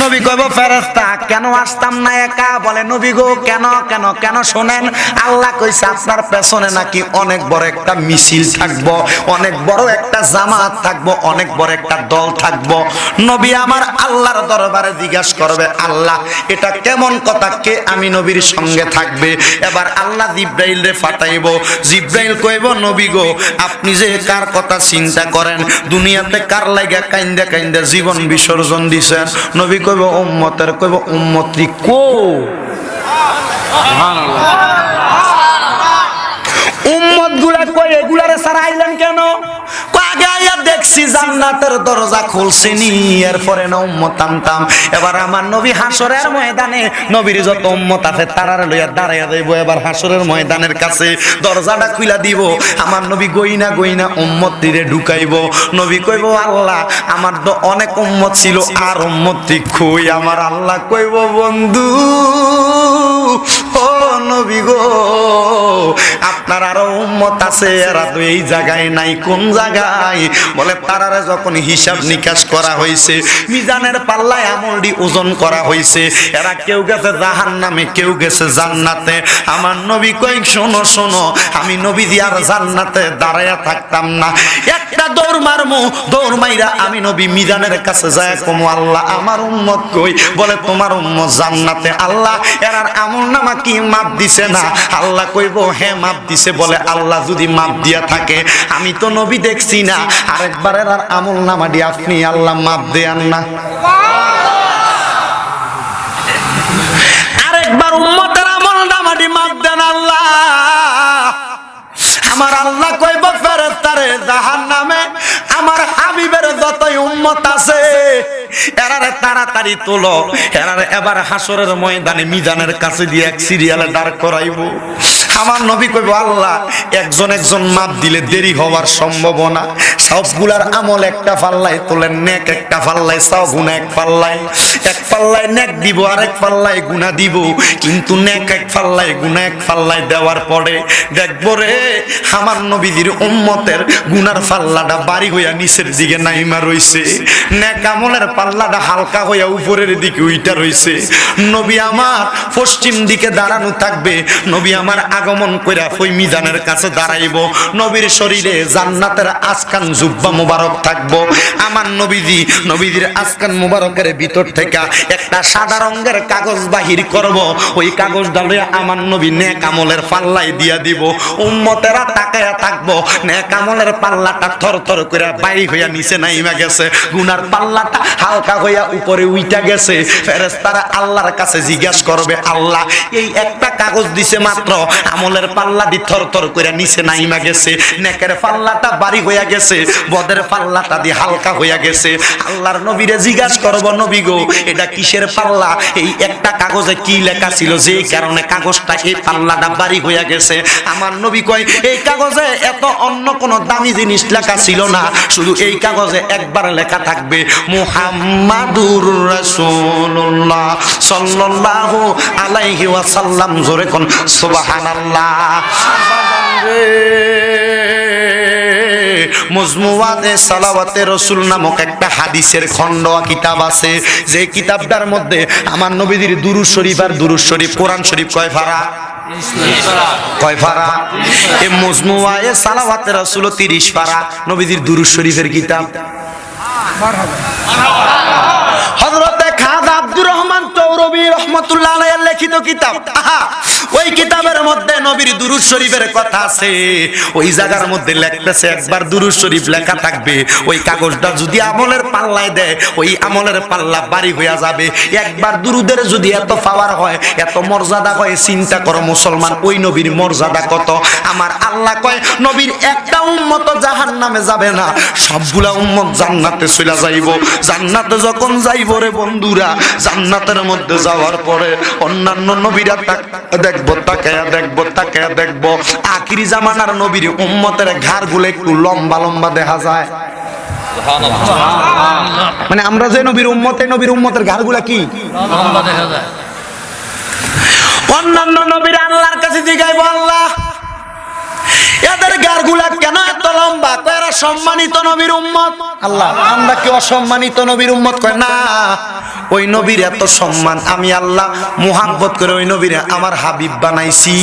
নবী কইব ফেরেশতা কেন আসতাম না একা? বলে নবী গো কেন কেন কেন? শোনেন, আল্লাহ কইছে আপনার পেছনে নাকি অনেক বড় একটা মিছিল থাকবো, অনেক বড় একটা জামাত থাকবো, অনেক বড় একটা দল থাকবো। নবী আমার আল্লাহর দরবারে জিজ্ঞাসা করবে আল্লাহ এটা কেমন কথা, কে আমি নবীর সঙ্গে থাকবে? এবার আল্লাহ জিব্রাইল রে পাঠাইব। জিব্রাইল কইব নবী গো আপনি যে কার কথা চিন্তা করেন, দুনিয়াতে কার লাগা কাইন্দা কাইন্দা জীবন বিসর্জন দিছেন? নবী কইব উম্মতের। কইব উম্মতি কো? সুবহানাল্লাহ। উম্মত গুলা কই এগুলারে সারা আইলেন কেন? আগে আইয়া দেখছি জান্নাতের দরজা খুলছেনি, এরপরে না উম্মত আনতাম। এবার আমার নবী হাসরের ময়দানে নবীর যত উম্মত আছে তারারে লইয়া দাঁড়াইয়া যাইব। এবার হাসরের ময়দানের কাছে দরজাটা খুইলা দিব, আমার নবী গইনা গইনা উম্মতটিরে ঢুকাইব। নবী কইব আল্লাহ আমার তো অনেক উম্মত ছিল, আর উম্মতটি কই? আমার আল্লাহ কইব বন্ধু ও নবী গো আপনার আরো উম্মত আছে, এরা তো এই জায়গায় নাই। কোন জায়গায়? বলে তারারে যখন হিসাব নিকাশ করা হয়েছে, মিজানের পাল্লায় আমলটি ওজন করা হয়েছে, এরা কেউ গেছে জাহান্নামে, কেউ গেছে জান্নাতে। আমার নবী কই শোনো শোনো, আমি নবী আর জান্নাতে দাঁড়াইয়া থাকতাম না, একটা দৌড় মারমু, দৌড় মাইরা আমি নবী মিজানের কাছে যায় কমু আল্লাহ আমার উম্মত কই? বলে তোমার উম্মত জান্নাতে। আল্লাহ এরার আমলনামা কি মাপ দিছে না? আল্লাহ কইব হ্যাঁ মাপ দিছে। বলে আল্লাহ যদি মাপ দিয়া থাকে আমি তো নবী দেখছি না, আরেকবার এরার আমলনামাটি আপনি আল্লাহ মাপ দেন না? আরেকবার উম্মতের আমলনামাটি মাপ দেন আল্লাহ। আমার আল্লাহ কইব ফেরেশতারে জাহান্নামে আমার হাবিবের যতই উম্মত আছে এরারে তাড়াতাড়ি তোলো, এরারে এবার হাসরের ময়দানে মিজানের কাছে দিয়ে এক সিরিয়ালে দাঁড় করাইবো। আমার নবী কইবো আল্লাহ একজন একজন মাপ দিলে দেরি হওয়ার সম্ভাবনা, সবগুলার আমল একটা পাল্লায় তোলেন, নেক একটা পাল্লায়, সব গুনাহ এক পাল্লায়, এক পাল্লায় নেক দিব আর এক পাল্লায় গুনাহ দিব। কিন্তু নেক এক পাল্লায় গুনাহ এক পাল্লায় দেওয়ার পরে দেখবো রে আমার নবীজির উম্মতের গুনার পাল্লাটা বাড়ি হইয়া নিচের দিকে নাইমা রইছে, নেক আমলের পাল্লাটা হালকা হইয়া উপরের দিকে উইটা রইছে। নবী আমার পশ্চিম দিকে দাঁড়ানো থাকবে, নবী আমার আগমন কইরা ওই মিজানের কাছে দাঁড়াইব। নবীর শরীরে জান্নাতের আসকান জুব্বা মুবারক থাকবো। আমার নবীজির আসকান মুবারকের ভিতর থেকে একটা সাদা রঙের কাগজ বাহির করব, ওই কাগজটা লইয়া আমার নবী নেক আমলের পাল্লায় দিয়া দিব। উম্মতেরা তাকায়া থাকবো, নেক আমলের পাল্লাটা থরথর করে বাইরে হইয়া নিচে নাইমা গেছে, গুনার পাল্লাটা হালকা হইয়া উপরে উইটা গেছে। ফেরেশতারা আল্লাহর কাছে জিজ্ঞাসা করবে, আল্লাহ এই একটা কাগজ দিছে মাত্র, আমলের পাল্লা দি থরথর করে নিচে নাইমা গেছে, নেকের পাল্লাটা বাড়ি হইয়া গেছে, বদের পাল্লাটা দি হালকা হইয়া গেছে। আল্লাহর নবীরে জিজ্ঞাসা করব, নবী গো এটা কিসের পাল্লা? এই একটা কাগজে কি লেখা ছিল যে কারণে কাগজটা এই পাল্লাটা বাড়ি হইয়া গেছে? আমার নবী কয় এই কাগজে এত অন্য কোন দামি জিনিস লেখা ছিল না, শুধু এই কাগজে একবার লেখা থাকবে মুহাম্মাদুর রাসূলুল্লাহ সাল্লাল্লাহু আলাইহি ওয়াসাল্লাম। জোরে কোন সুবহানাল্লাহ। মজমুআতে সালাওয়াতে রাসূল নামক একটা হাদিসের খণ্ড কিতাব আছে, যে কিতাবটার মধ্যে আমার নবীর দুরূদ শরীফ আর দুরূদ শরীফ কোরআন শরীফ কয় পারা? কয় পারা? এই মজমুআয়ে সালাওয়াতে রাসূল 30 পারা নবীর দুরূদ শরীফের কিতাব। হযরতে খাজা আব্দুর রহমান চৌরবী রহমাতুল্লাহ আলাইহির লিখিত কিতাব, ওই কিতাবের মধ্যে নবীর দুরূদ শরীফের কথা আছে। ওই জায়গার মধ্যে লেখতেছে একবার দুরূদ শরীফ লেখা থাকবে, ওই কাগজটা যদি আমলের পাল্লায় দেয় ওই আমলের পাল্লা বাড়ি হইয়া যাবে। একবার দুরূদের যদি এত পাওয়ার হয়, এত মর্যাদা হয়, চিন্তা করো মুসলমান ওই নবীর মর্যাদা কত। আমার আল্লাহ কয় নবীর একটা উম্মত জাহান্নামে যাবে না, সবগুলা উম্মত জান্নাতে চলে যাইব। জান্নাতে যখন যাইব রে বন্ধুরা, জান্নাতের মধ্যে যাওয়ার পরে অন্যান্য নবীরা দেখবো, তাকায়া দেখবো, তাকায়া দেখবো আখিরি জামানার নবীর উম্মতের ঘাড়গুলো একটু লম্বা লম্বা দেখা যায়। মানে আমরা যে নবীর উম্মতের ঘাড়গুলা কি লম্বা দেখা যায়। অন্যান্য নবীরা আল্লাহর কাছে জিজ্ঞাসা, আল্লাহ এদের গারগুলা কেন এত লম্বা? এরা সম্মানিত নবীর উম্মত। আল্লাহ আমরা কি অসম্মানিত নবীর উম্মত? কয় না, ওই নবীর এত সম্মান, আমি আল্লাহ মুহাব্বত করে ওই নবীরে আমার হাবিব বানাইছি,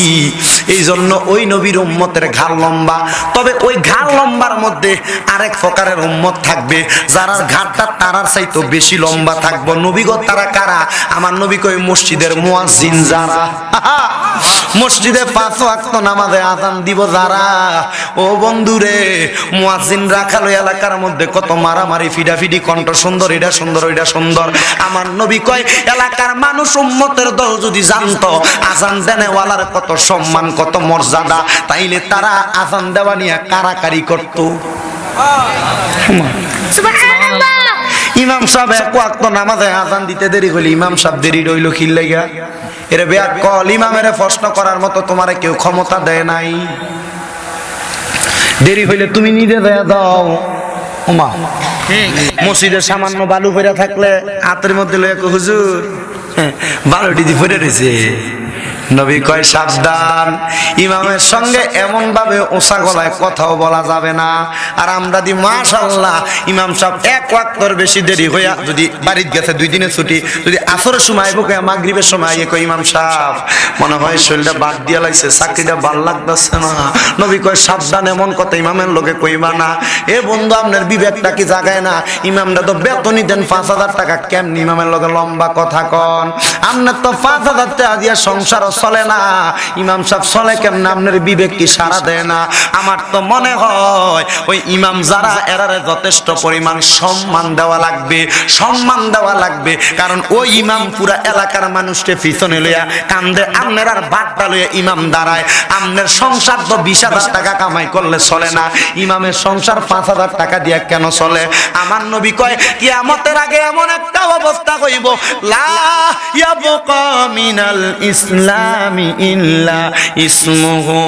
এই জন্য ওই নবীর উম্মতের ঘাড় লম্বা। তবে ওই ঘাড় লম্বার মধ্যে আরেক প্রকারের উম্মত থাকবে, যারা ঘাড়টা তারার চাইতে বেশি লম্বা থাকবো। নবীগো তারা কারা? আমার নবী কই মসজিদের মুয়াজ্জিন যারা, মসজিদে 5 ওয়াক্ত নামাজে আযান দিব যারা। ও বন্ধুরে, মুয়াজ্জিন রাখালো এলাকার মধ্যে কত মারামারি, ফিডাফিডি, কণ্ঠ সুন্দর, এটা সুন্দর, ওইটা সুন্দর। আমার নবী কয় এলাকার মানুষ উম্মতের দল যদি জানতো আযান দেনেওয়ালার কত সম্মান, কত মর্যাদা, তাইলে তারা আযান দেওয়া নিয়ে কারাকারি করতো। সুবহানাল্লাহ। ইমাম সাহেব এক ওয়াক্ত নামাজে আযান দিতে দেরি হইলে ইমাম সাহেব দেরি রইল কি লাগা? এর বেয়াক কল ইমামের প্রশ্ন করার মতো তোমারে কেউ ক্ষমতা দেয় নাই। দেরি হইলে তুমি নিজে দেয়া দাও। ওমা মসজিদের সামান্য বালু পড়ে থাকলে হাতের মধ্যে লয়ে কো হুজুর বালুটি দিয়ে পড়ে রয়েছে। নবী কয় সাবধান, ইমামের সঙ্গে এমন ভাবে ওসা গলায় কথাও বলা যাবে না। আর আমরা দি মাশাআল্লাহ ইমাম সাহেব এক ওয়াক্তর বেশি দেরি হইয়া যদি বাড়িতে গেছে 2 দিনের ছুটি, যদি আসরের সময় আইবো কয় মাগরিবের সময় আইয়ে কয় ইমাম সাহেব মনে হয় শরীরটা বাদ দিয়া লাইছে, চাকরিটা ভাল লাগতেছে না। নবী কয় সাবধান, এমন কথা ইমামের লগে কইবা না। এ বন্ধু আপনার বিবেকটা কি জাগায় না? ইমামরা তো বেতনই দেন 5000 টাকা, কেমনি ইমামের লগে লম্বা কথা কন? আপনার তো 5000 টাকা দিয়া সংসার চলে না। ইমাম সাহেব চলে কেমন, আপনার বিবেক কি সাড়া দেয় না? আমার তো মনে হয় ওই ইমাম যারা এরারে যথেষ্ট পরিমাণ সম্মান দেওয়া লাগবে, সম্মান দেওয়া লাগবে। কারণ ওই ইমাম পুরা এলাকার মানুষকে পিছনে লইয়া কান্দে, আমনের আর বাট্টা লইয়া ইমাম দাঁড়ায়। আমনের সংসার তো 20,000 টাকা কামাই করলে চলে না, ইমামের সংসার 5,000 টাকা দিয়ে কেন চলে? আমার নবী কয় কিয়ামতের আগে এমন একটা অবস্থা হইব, লা ইয়াবকা মিনাল ইসলামি ইল্লা ইসমুহু।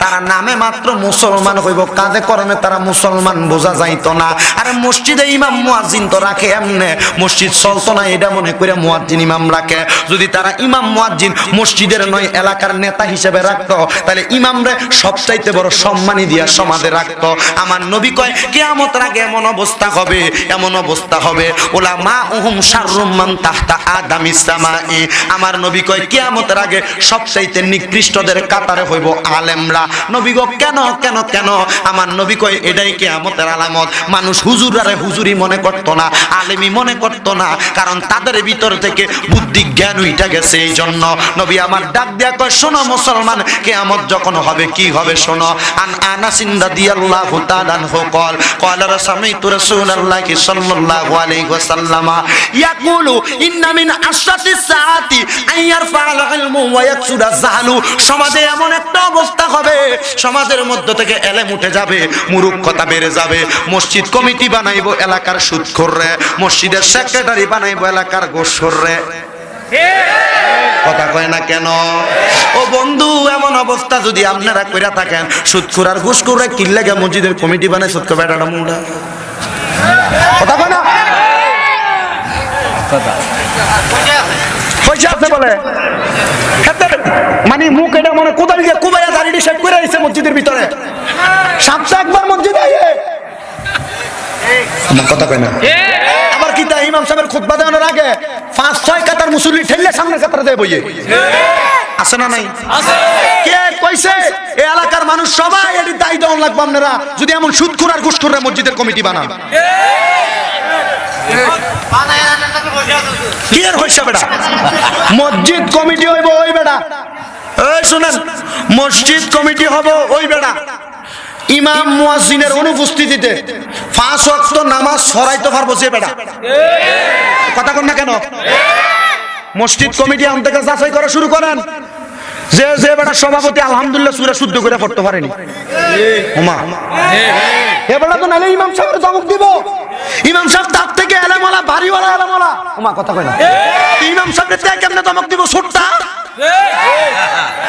তারা নামে মাত্র মুসলমান হইব, কাজে কর্মে তারা মুসলমান বোঝা যাইতো না। আর মসজিদে ইমাম মুয়াজ্জিন তো রাখে এমনে, মসজিদ চলতো না এটা মনে করে মুয়াজ্জিন ইমাম রাখে। যদি তারা ইমাম মুয়াজ্জিন মসজিদের নয় এলাকার নেতা হিসেবে রাখতো, তাহলে ইমামরে সবচাইতে বড় সম্মানী দিয়া সমাজে রাখতো। আমার নবী কয় কিয়ামতের আগে এমন অবস্থা হবে, এমন অবস্থা হবে, উলামা উহুম শাররুম মান তাহতা আদামিস সামাই। আমার নবী কয় কিয়ামতের আগে সবচাইতে নিকৃষ্টদের কাতারে হইব আলেমরা। নবী গো কেন কেন কেন? আমার নবী কয় এটাই কিয়ামতের আলামত। মানুষ হুজুরারে হুজুরি মনে করতো না, আলেমি মনে করতো না, কারণ তাদের ভিতর থেকে বুদ্ধি জ্ঞান উইঠা গেছে। এই জন্য নবী আমার ডাক দিয়া কয় শোনো মুসলমান, কিয়ামত যখন হবে কি হবে শোনো। আন আনাস রাদিয়াল্লাহু তাআলা আনহু قال قال سمعت رسول الله صلى الله عليه وسلم يقول ان من اشراط الساعات ان يرفع العلم ويكثر الجهل। সমাজে এমন একটা অবস্থা হবে, সমাজের মধ্য থেকে এলেম উঠে যাবে, মূর্খতা বেড়ে যাবে। মসজিদ কমিটি বানাইবো এলাকার সুদখোররে, মসজিদের সেক্রেটারি বানাইবো এলাকার ঘুষখোররে। কথা কয় না কেন? ও বন্ধু, এমন অবস্থা যদি আপনারা কইরা থাকেন, সুদখোর আর ঘুষখোররে কি লাগে মসজিদের কমিটি বানায়? সুদখোর বেটাটা মুন্ডা কথা কয় না? পয়সা আছে বলে মানে মুখ এটা মনে কোদাল দিয়ে কুবাইয়া দাঁড়িয়ে শেখ করে আইছে মসজিদের ভিতরে। সপ্তাহে একবার মসজিদে আইয়ে আমার কথা কয় না? আবার কি তা ইমাম সাহেবের খুতবা দেওয়ার আগে 5-6 কাতার মুসল্লি ঠেললে সামনে কাতারে যায় বইয়ে আছে না নাই? কে কইছে? এই এলাকার মানুষ সবাই এটি দায়ী দেওয়া লাগবে আপনারা, যদি এমন সুদখোর আর ঘুষখোররা মসজিদের কমিটি বানান। কি আর হইছে বেটা? মসজিদ কমিটি হইব ওই বেটা, এই শুনেন, মসজিদ কমিটি হবে ওই বেটা ইমাম মুয়াজ্জিনের অনুপস্থিতিতে 5 ওয়াক্ত নামাজ ছড়াইতে পারবো যে বেটা। কথা কন না কেন? মসজিদ কমিটি আম থেকে যাচাই করা শুরু করেন, যে যে বেটা সভাপতি আলহামদুলিল্লাহ সূরা শুদ্ধ করে পড়তে পারেনি, ওমা এ বেটা তো নালে ইমাম সাহেবের ধমক দিব। ইমাম সাহেব তার থেকে এলেমওয়ালা, বাড়িওয়ালা এলেমওয়ালা, ওমা কথা কয় না? ইমাম সাহেবের থেকে কেমনে ধমক দিব? ছোটটা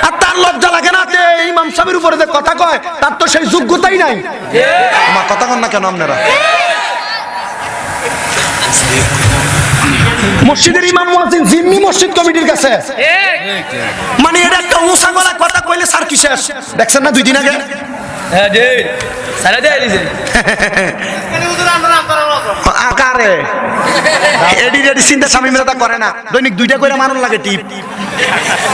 আর তার লজ্জা লাগে না? ইমাম সাহেবের উপরে যে কথা কয় তার তো সেই যোগ্যতাই নাই। আমার কথা কন না কেন আপনারা? মসজিদের ইমাম মুয়াজ্জিন জিম্মি মসজিদ কমিটির কাছে, মানে এটা একটা উঁচা গলা কথা কইলে স্যার কি শেষ? দেখছেন না 2 দিন আগে? হ্যাঁ দে সারা দে দিছে আকারে এডি রেডি চিন্তা স্বামী মেয়েটা করে না, দৈনিক 2টা কইরা মারুন লাগে টিপ।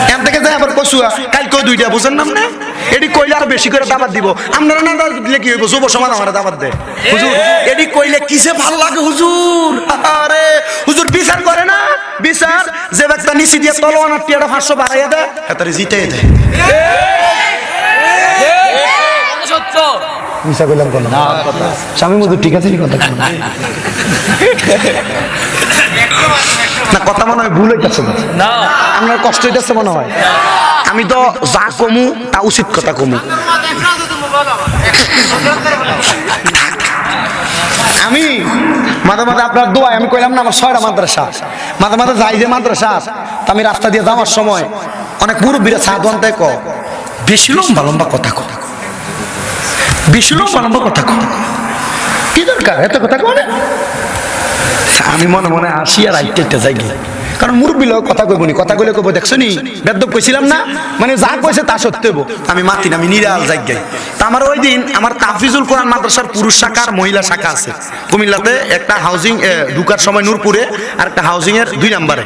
এখান থেকে যায় আবার কসুয়া কালকে 2টা, বুঝেন না? আপনি এডি কইলে আর বেশি করে দাবাত দিব। আপনারা না দিলে কি হইব? যুব সমাজ আমার দাবাত দেয়। হুজুর এডি কইলে কিসে ভাল লাগে হুজুর? আরে হুজুর বিচার করে না? বিচার যে ব্যক্তি নিচি দিয়ে তলোয়ার টিয়াটা 500 বাড়াইয়া দেয় এটারে জিতাই দেয়। সত্য মিছা কইলাম কোন না কথা? স্বামী মধু ঠিক আছে, কথা না কথা মনে হয় ভুল হইতেছে না, আপনার কষ্ট হইতেছে মনে হয়। আমি তো যা কমু তা উচিত কথা কমু। আমি মাঝে মাঝে আপনার দোয়ায় আমি কইলাম না আমার 6টা মাদ্রাসা, মাঝে মাঝে যাই যে মাদ্রাসা, আমি রাস্তা দিয়ে যাওয়ার সময় অনেক মুরব্বীরা সাধুয়ান্তে ক বেশি লম্বা লম্বা কথা কয়, বেশি লম্বা লম্বা কথা কয়, কি দরকার এত কথা কয়? আমি মনে মনে আসি আর আইতে যাই গিয়ে, কারণ মুরব্বী লোক কথা কইব নি, কথা কইলে কইব দেখছো নি বেদ্য কইছিলাম না, মানে যা কইছে তা সত্যি হইব। আমি মাতি না, আমি নিরাল যাই গাই। তা আমার ওই দিন আমার তাফিজুল কোরআন মাদ্রাসার পুরুষ শাখা আর মহিলা শাখা আছে কুমিল্লাতে, একটা হাউজিং ঢুকার সময় নূরপুরে আর একটা হাউজিং এর 2 নম্বরে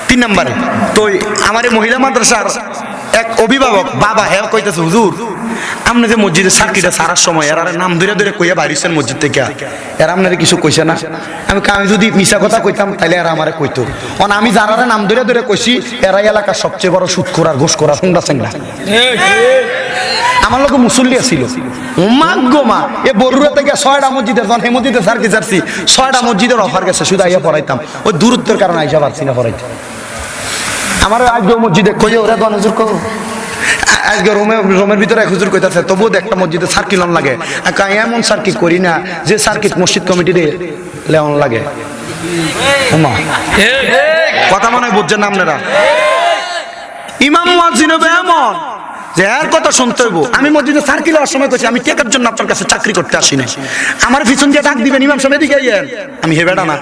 3 নম্বরে। তো আমার এই মহিলা মাদ্রাসার এক অভিভাবক বাবা হ্যাঁ কইতেছে হুজুর আপনি যে মসজিদে সার্কিটে সারার সময় এরা নাম ধরে ধরে কইয়া বাইরেছেন মসজিদ থেকে এরা আপনারা কিছু কইছে না আমি যদি মিশা কথা কইতাম তাহলে এরা আমারে কইতো কারণ আমি যারা নাম ধরে ধরে কইছি এরা এলাকার সবচেয়ে বড় সুদখোর আর ঘুষখোর হুন্ডা চেঙ্গা আমার লোক মুসল্লি ছিল মা এ বরুড়া থেকে 6টা মসজিদে যখন হে মসজিদে সার্কি যাচ্ছি 6টা মসজিদের অফার গেছে শুধু আইয়া পড়াইতাম ওই দূরত্বের কারণে আইসা পারছি না পড়াইতে আমার আজকে মসজিদে কইয়া ওরা দন হুজুর কো আজকে রোমের ভিতরে এক হুজুর কইতাছে তবুও একটা মসজিদে সার্কি লন লাগে এমন সার্কি করি না যে সার্কিট মসজিদ কমিটিতে লেওন লাগে ওমা কথা মনে হয় বুঝছেন না আপনারা ইমাম মুয়াজ্জিন হবে এমন যে এর কথা শুনতে হইব আমি মসজিদে সার্কি লওয়ার সময় কইছি আমি টেকার জন্য আপনার কাছে চাকরি করতে আসি না আমার পিছন দিয়ে ডাক দিবেন ইমাম সাহেব এদিকে আইয়েন আমি হে বেটা না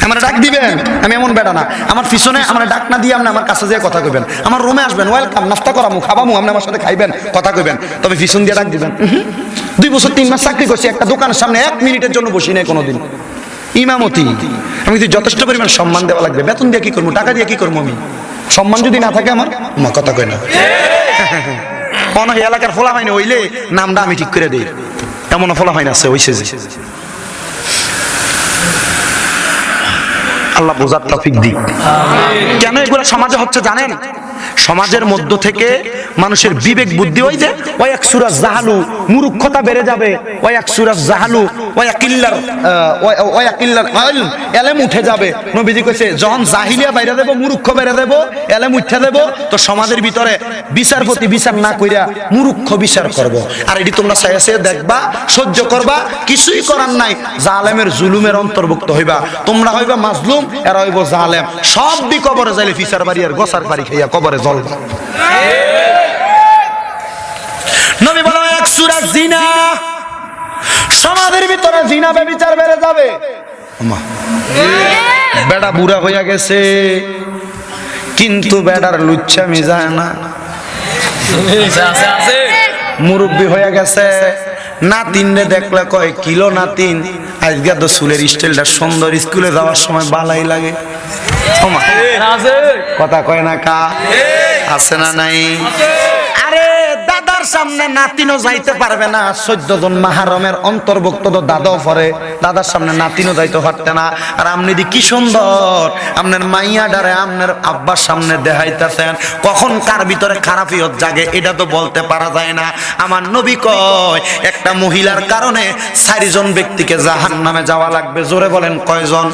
আমার ডাক দিবেন আমি এমন বেটা না আমার পিছনে আমার ডাক না দিয়ে আপনি আমার কাছে যেয়ে কথা কইবেন আমার রুমে আসবেন ওয়েলকাম নাস্তা করামু খাবামু আপনি আমার সাথে খাইবেন কথা কইবেন তবে পিছন দিয়ে ডাক দিবেন 2 বছর 3 মাস চাকরি করছি একটা দোকানের সামনে 1 মিনিটের জন্য বসি নাই কোনোদিন ইমামতি আমি যদি যথেষ্ট পরিমাণ সম্মান দেওয়া লাগবে বেতন দিয়ে কি করবো টাকা দিয়ে কি করবো আমি সম্মান যদি না থাকে আমার কথা কই না মনে এলাকার ফোলা হয়নি হইলে নামটা আমি ঠিক করে দিই এমন ফোলা হয় না আছে হইছে যে আল্লাহ বোঝার তৌফিক দিক কেন এগুলো সমাজে হচ্ছে জানেন সমাজের মধ্য থেকে মানুষের বিবেক বুদ্ধি ওই যে ওই এক সূরা জাহালু মূর্খতা বেড়ে যাবে ওই এক সূরা জাহালু ওই আকিল্লার এলেম উঠে যাবে নবীজি কইছে যখন জাহিলিয়া বাইরে দেব মূর্খ বেড়ে দেব এলেম উঠে দেব তো সমাজের ভিতরে বিচারপতি বিচার না কইরা মূর্খ বিচার করব আর এটি তোমরা চাইছে দেখবা সহ্য করবা কিছুই করার নাই জালেমের জুলুমের অন্তর্ভুক্ত হইবা তোমরা হইবা মাজলুম এরা হইব জালেম সব দি কবরে যাইলে ফিসার বাড়ি আর গোসার বাড়ি খাইয়া কবরে জ্বলবা নবী বলেন এক সূরা জিনা সমাজের ভিতরে জিনা ব্যভিচার বেড়ে যাবে বেটা বুড়া হইয়া গেছে কিন্তু বেটার লুচ্ছামি যায় না মুরব্বী হয়ে গেছে নাতিন রে দেখলে কয় কিলো নাতিন আজকে তো চুলের স্টাইলটা সুন্দর স্কুলে যাওয়ার সময় বালাই লাগে কথা কয় না কা আছে না নাই আরে দাদার সামনে নাতিনও যাইতে পারবে না 14 জন মাহরমের অন্তর্ভুক্ত তো দাদাও পরে দাদার সামনে নাতিনও যাইতে পারতে না আর আপনি দি কি সুন্দর আপনার মাইয়া ডারে আপনার আব্বার সামনে দেখাইতেছেন কখন কার ভিতরে খারাপিয়ত জাগে এটা তো বলতে পারা যায় না আমার নবী কয় একটা মহিলার কারণে 4 জন ব্যক্তিকে জাহান্নামে যাওয়া লাগবে জোরে বলেন কয়জন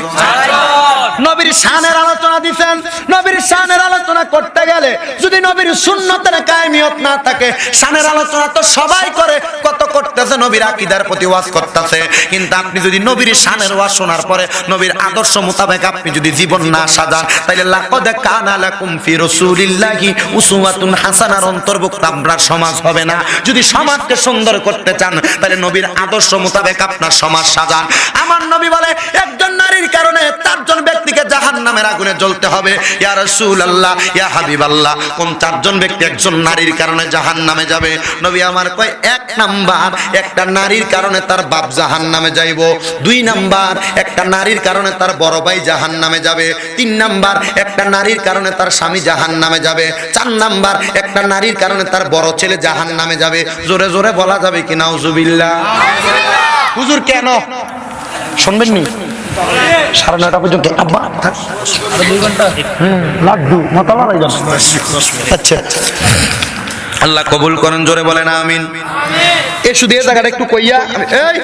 নবীর শানের আলোচনা দিবেন নবীর শানের আলোচনা করতে গেলে যদি নবীর সুন্নতের কায়েমিয়ত না থাকে শানের আলোচনা তো সবাই করে কত করতেছে নবীর আকীদার প্রতি ওয়াজ করতেছে কিন্তু আপনি যদি নবীর শানের ওয়াজ শোনার পরে নবীর আদর্শ মোতাবেক আপনি যদি জীবন না সাজান তাহলে লাকাদ কানা লাকুম ফি রাসূলিল্লাহি উসওয়াতুন হাসানার অন্তর্ভুক্ত আপনার সমাজ হবে না যদি সমাজকে সুন্দর করতে চান তাহলে নবীর আদর্শ মোতাবেক আপনার সমাজ সাজান আমার নবী বলে একজন নারীর কারণে 4 জন ব্যক্তিকে জাহান্নামের আগুনে জ্বলতে হবে ইয়া রাসূলুল্লাহ ইয়া হাবিবাল্লাহ কোন 4 জন ব্যক্তি একজন নারীর কারণে জাহান্নামে যাবে নবী আমার কয় 1 নাম্বার একটা নারীর কারণে তার বাপ জাহান্নামে যাইব 2 নাম্বার একটা নারীর কারণে তার বড় ভাই জাহান্নামে যাবে 3 নাম্বার একটা নারীর কারণে তার স্বামী জাহান্নামে যাবে 4 নাম্বার একটা নারীর কারণে তার বড় ছেলে জাহান্নামে যাবে জোরে জোরে বলা যাবে কি নাউজুবিল্লাহ হুজুর কেন শুনবেন নি 9:30 পর্যন্ত আব্বা 2 ঘন্টা লাড্ডু মাতালা রাইবা আচ্ছা আল্লাহ কবুল করেন জোরে বলেন আমিন এই শুধু এই জায়গাটা একটু কইয়া এই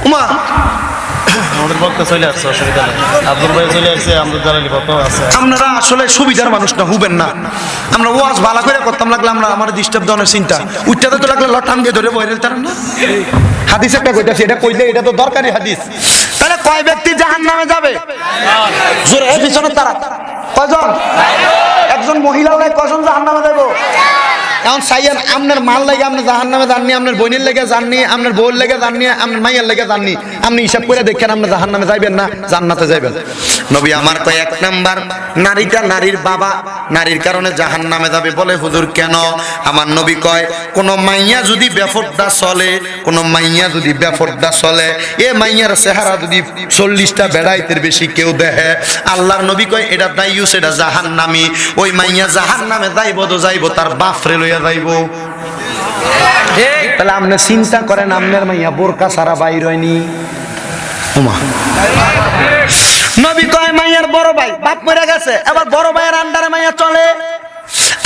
উমা আমাদের বক্তা চলে আসছে অসুবিধা নেই আব্দুল ভাই চলে আসছে আমদুল জালালি কত আছে আপনারা আসলে সুবিধার মানুষ না হুবেন না আমরা ওয়াজ ভালো করে করতাম লাগলে আমরা আমার ডিস্টার্ব দেওয়ার চিন্তা উঠতে তো লাগলে লটান দিয়ে ধরে বইরে তার না হাদিস একটা কইতাছি এটা কইলে এটা তো দরকারি হাদিস তাহলে কয় ব্যক্তি জাহান্নামে যাবে জোরে পিছনে তারা কয়জন একজন মহিলা হলে কয়জন জাহান্নামে যাবে এখন সাইয়ান আপনার মাল লাগে আপনি জাহান্নামে যাননি, আপনার বোনের লেগে যাননি, আপনার বউর লেগে যাননি, আপনার মাইয়ের লেগে যাননি, আপনি হিসাব করে দেখেন আপনি জাহান্নামে যাইবেন না জান্নাতে যাইবেন। নবী আমার কয় 1 নাম্বার, নারীটা নারীর বাবা, নারীর কারণে জাহান্নামে যাবে। বলে হুজুর কেন? আমার নবী কয় কোন মাইয়া যদি বেফরদা চলে, কোন মাইয়া যদি বেফরদা চলে, এ মাইয়ার চেহারা যদি 40টা বেড়াইতের বেশি কেউ দেখে, আল্লাহর নবী কয় এটা দাইয়ুস, এটা জাহান্নামী। ওই মাইয়া জাহান্নামে যাইবো তো যাইবো, তার বাপরে লইয়া যাইবো। তাহলে আপনি চিন্তা করেন আপনার মাইয়া বোরকা ছাড়া বাইর হয়নি। ওমা নবী কয় মাইয়ার বড় ভাই বাপ মরে গেছে, এবার বড় ভাইয়ের আন্ডারে মাইয়া চলে।